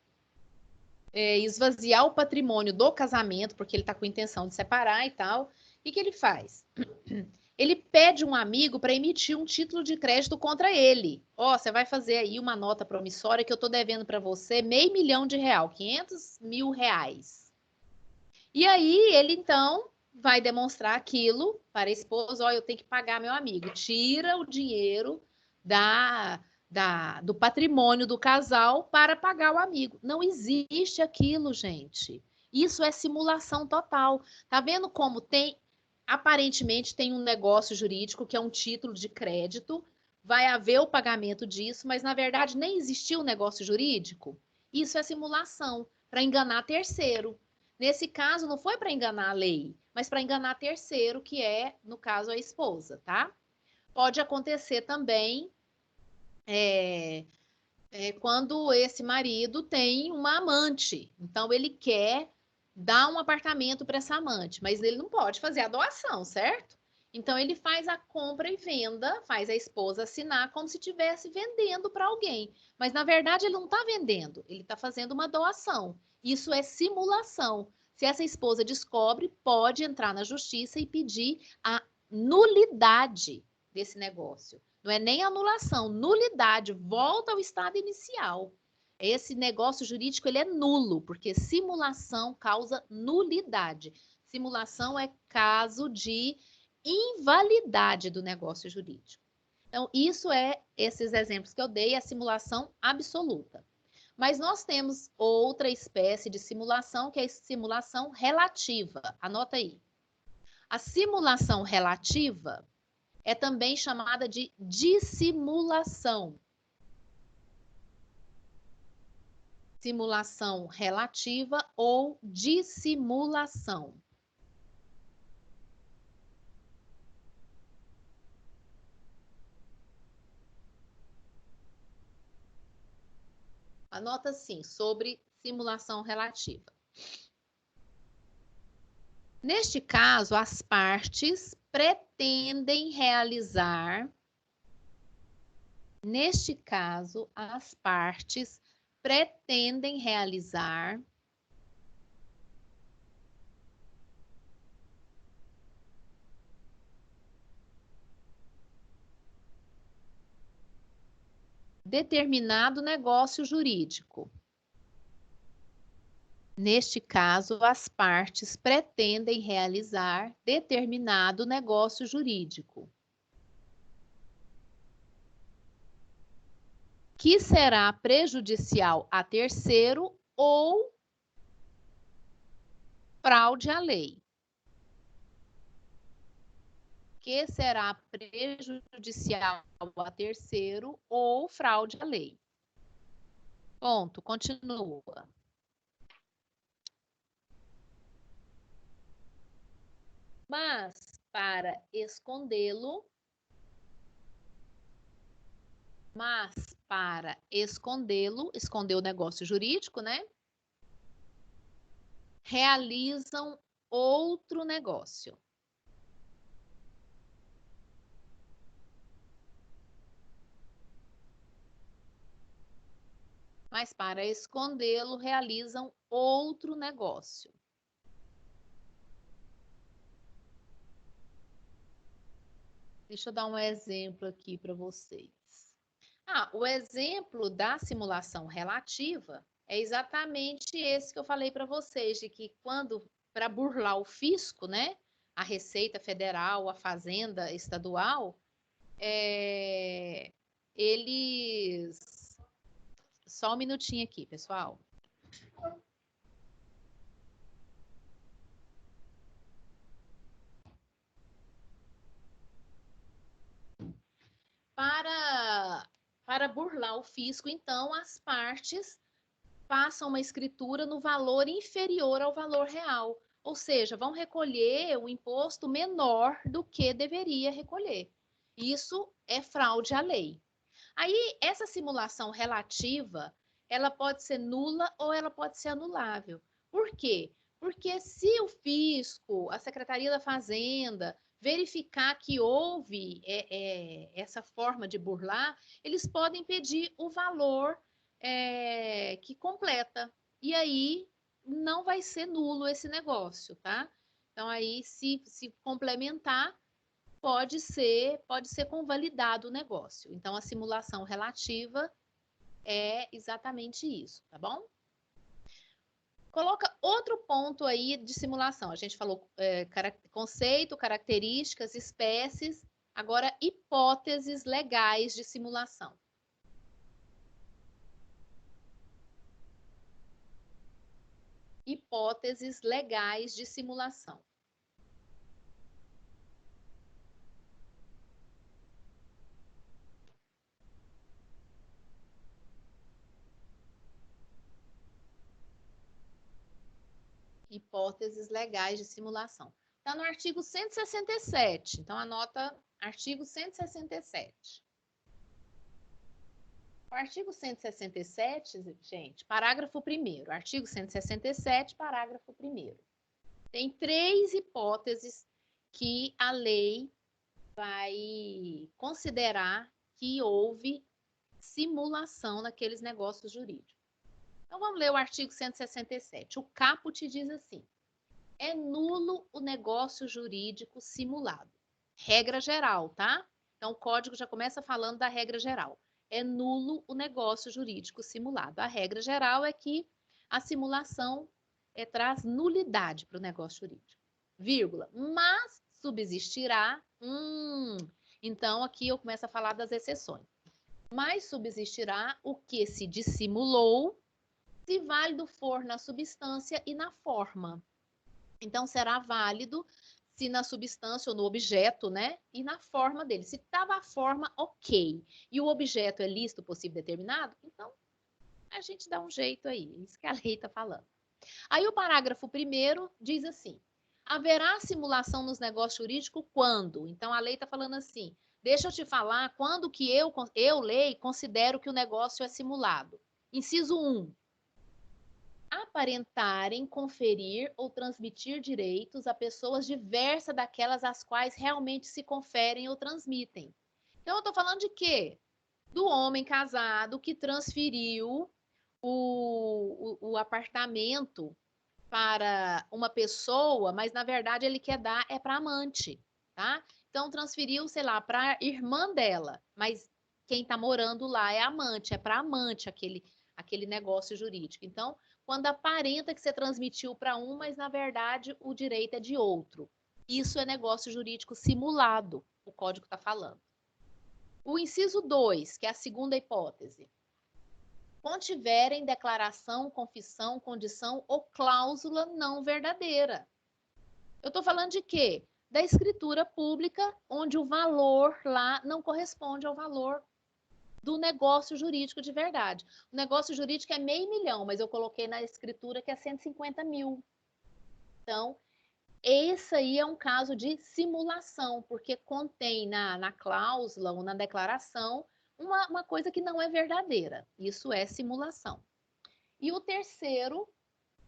esvaziar o patrimônio do casamento, porque ele está com intenção de separar e tal, o que ele faz? Ele pede um amigo para emitir um título de crédito contra ele. Ó, você vai fazer aí uma nota promissória que eu estou devendo para você R$500 mil, R$500 mil. E aí ele então vai demonstrar aquilo para a esposa, ó, eu tenho que pagar meu amigo. Tira o dinheiro do patrimônio do casal para pagar o amigo. Não existe aquilo, gente. Isso é simulação total. Tá vendo como aparentemente tem um negócio jurídico que é um título de crédito, vai haver o pagamento disso, mas na verdade nem existiu o negócio jurídico? Isso é simulação, para enganar terceiro. Nesse caso, não foi para enganar a lei, mas para enganar terceiro, que é, no caso, a esposa, tá? Pode acontecer também quando esse marido tem uma amante. Então, ele quer dar um apartamento para essa amante, mas ele não pode fazer a doação, certo? Então, ele faz a compra e venda, faz a esposa assinar como se estivesse vendendo para alguém. Mas, na verdade, ele não está vendendo, ele está fazendo uma doação. Isso é simulação. Se essa esposa descobre, pode entrar na justiça e pedir a nulidade desse negócio. Não é nem anulação, nulidade, volta ao estado inicial. Esse negócio jurídico ele é nulo, porque simulação causa nulidade. Simulação é caso de invalidade do negócio jurídico. Então, esses exemplos que eu dei, é a simulação absoluta. Mas nós temos outra espécie de simulação, que é a simulação relativa. Anota aí. A simulação relativa é também chamada de dissimulação. Simulação relativa ou dissimulação. Anota assim, sobre simulação relativa. Neste caso, as partes pretendem realizar. Neste caso, as partes pretendem realizar determinado negócio jurídico. Neste caso, as partes pretendem realizar determinado negócio jurídico, que será prejudicial a terceiro ou fraude à lei, que será prejudicial a terceiro ou fraude à lei. Ponto, continua. Mas para escondê-lo, esconder o negócio jurídico, né? Realizam outro negócio. Mas para escondê-lo, realizam outro negócio. Deixa eu dar um exemplo aqui para vocês. O exemplo da simulação relativa é exatamente esse que eu falei para vocês, de que quando, para burlar o fisco, né, a Receita Federal, a Fazenda Estadual, eles... Só um minutinho aqui, pessoal. Para burlar o fisco, então, as partes passam uma escritura no valor inferior ao valor real. Ou seja, vão recolher o imposto menor do que deveria recolher. Isso é fraude à lei. Aí, essa simulação relativa, ela pode ser nula ou ela pode ser anulável. Por quê? Porque se o fisco, a Secretaria da Fazenda, verificar que houve essa forma de burlar, eles podem pedir o valor que completa. E aí não vai ser nulo esse negócio, tá? Então aí, se complementar, pode ser convalidado o negócio. Então a simulação relativa é exatamente isso, tá bom? Coloca outro ponto aí de simulação. A gente falou conceito, características, espécies, agora hipóteses legais de simulação. Hipóteses legais de simulação. Hipóteses legais de simulação. Está no artigo 167. Então, anota artigo 167. O artigo 167, gente, parágrafo 1º. Artigo 167, parágrafo 1º. Tem 3 hipóteses que a lei vai considerar que houve simulação naqueles negócios jurídicos. Então, vamos ler o artigo 167. O caput diz assim: é nulo o negócio jurídico simulado. Regra geral, tá? Então, o código já começa falando da regra geral. É nulo o negócio jurídico simulado. A regra geral é que a simulação traz nulidade para o negócio jurídico. Vírgula. Mas subsistirá. Então, aqui eu começo a falar das exceções. Mas subsistirá o que se dissimulou, se válido for na substância e na forma. Então, será válido se na substância ou no objeto, né? E na forma dele. Se estava a forma, ok. E o objeto é lícito, possível, determinado, então a gente dá um jeito aí. É isso que a lei está falando. Aí o parágrafo 1º diz assim: haverá simulação nos negócios jurídicos quando? Então a lei está falando assim: deixa eu te falar quando que eu, lei, considero que o negócio é simulado. Inciso 1. Aparentarem conferir ou transmitir direitos a pessoas diversas daquelas às quais realmente se conferem ou transmitem. Então, eu estou falando de quê? Do homem casado que transferiu o apartamento para uma pessoa, mas na verdade ele quer dar para amante, tá? Então, transferiu, sei lá, para a irmã dela, mas quem está morando lá é amante, é para amante aquele negócio jurídico. Então, quando aparenta que você transmitiu para um, mas na verdade o direito é de outro. Isso é negócio jurídico simulado, o código está falando. O inciso 2, que é a segunda hipótese. contiverem declaração, confissão, condição ou cláusula não verdadeira. Eu estou falando de quê? Da escritura pública, onde o valor lá não corresponde ao valor do negócio jurídico de verdade. O negócio jurídico é R$500 mil, mas eu coloquei na escritura que é 150 mil. Então, esse aí é um caso de simulação, porque contém na cláusula ou na declaração uma coisa que não é verdadeira. Isso é simulação. E o terceiro,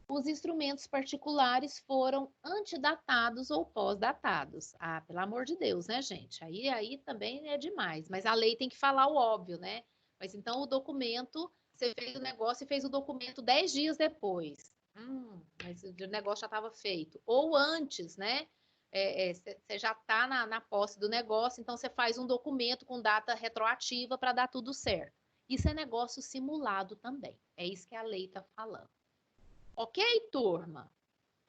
os instrumentos particulares foram antedatados ou pós-datados. Ah, pelo amor de Deus, né, gente? Aí também é demais, mas a lei tem que falar o óbvio, né? Mas então o documento, você fez o negócio e fez o documento 10 dias depois. Mas o negócio já estava feito. Ou antes, né? Você já está na posse do negócio, então você faz um documento com data retroativa para dar tudo certo. Isso é negócio simulado também. É isso que a lei está falando. Ok, turma?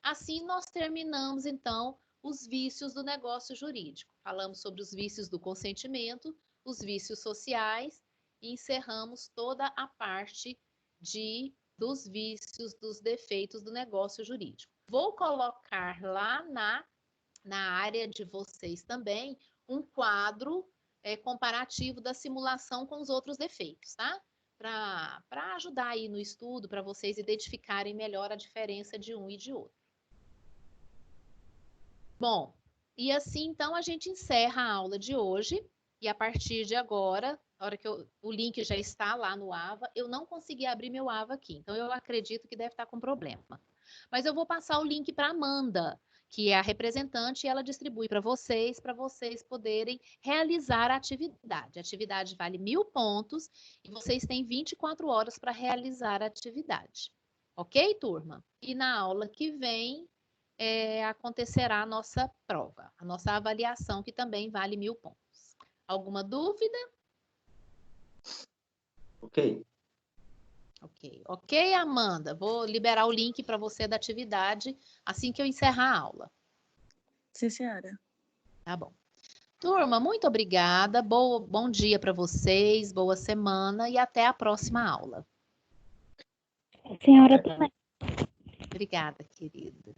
Assim nós terminamos, então, os vícios do negócio jurídico. Falamos sobre os vícios do consentimento, os vícios sociais e encerramos toda a parte dos vícios, dos defeitos do negócio jurídico. Vou colocar lá na área de vocês também um quadro comparativo da simulação com os outros defeitos, tá? Para ajudar aí no estudo, para vocês identificarem melhor a diferença de um e de outro. Bom, e assim então a gente encerra a aula de hoje e a partir de agora, a hora que o link já está lá no AVA, eu não consegui abrir meu AVA aqui, então eu acredito que deve estar com problema. Mas eu vou passar o link para a Amanda, que é a representante, e ela distribui para vocês poderem realizar a atividade. A atividade vale 1000 pontos e vocês têm 24 horas para realizar a atividade. Ok, turma? E na aula que vem acontecerá a nossa prova, a nossa avaliação, que também vale 1000 pontos. Alguma dúvida? Ok. Ok, Amanda. Vou liberar o link para você da atividade assim que eu encerrar a aula. Sim, senhora. Tá bom. Turma, muito obrigada. Bom dia para vocês, boa semana e até a próxima aula. Senhora também. Obrigada, querida.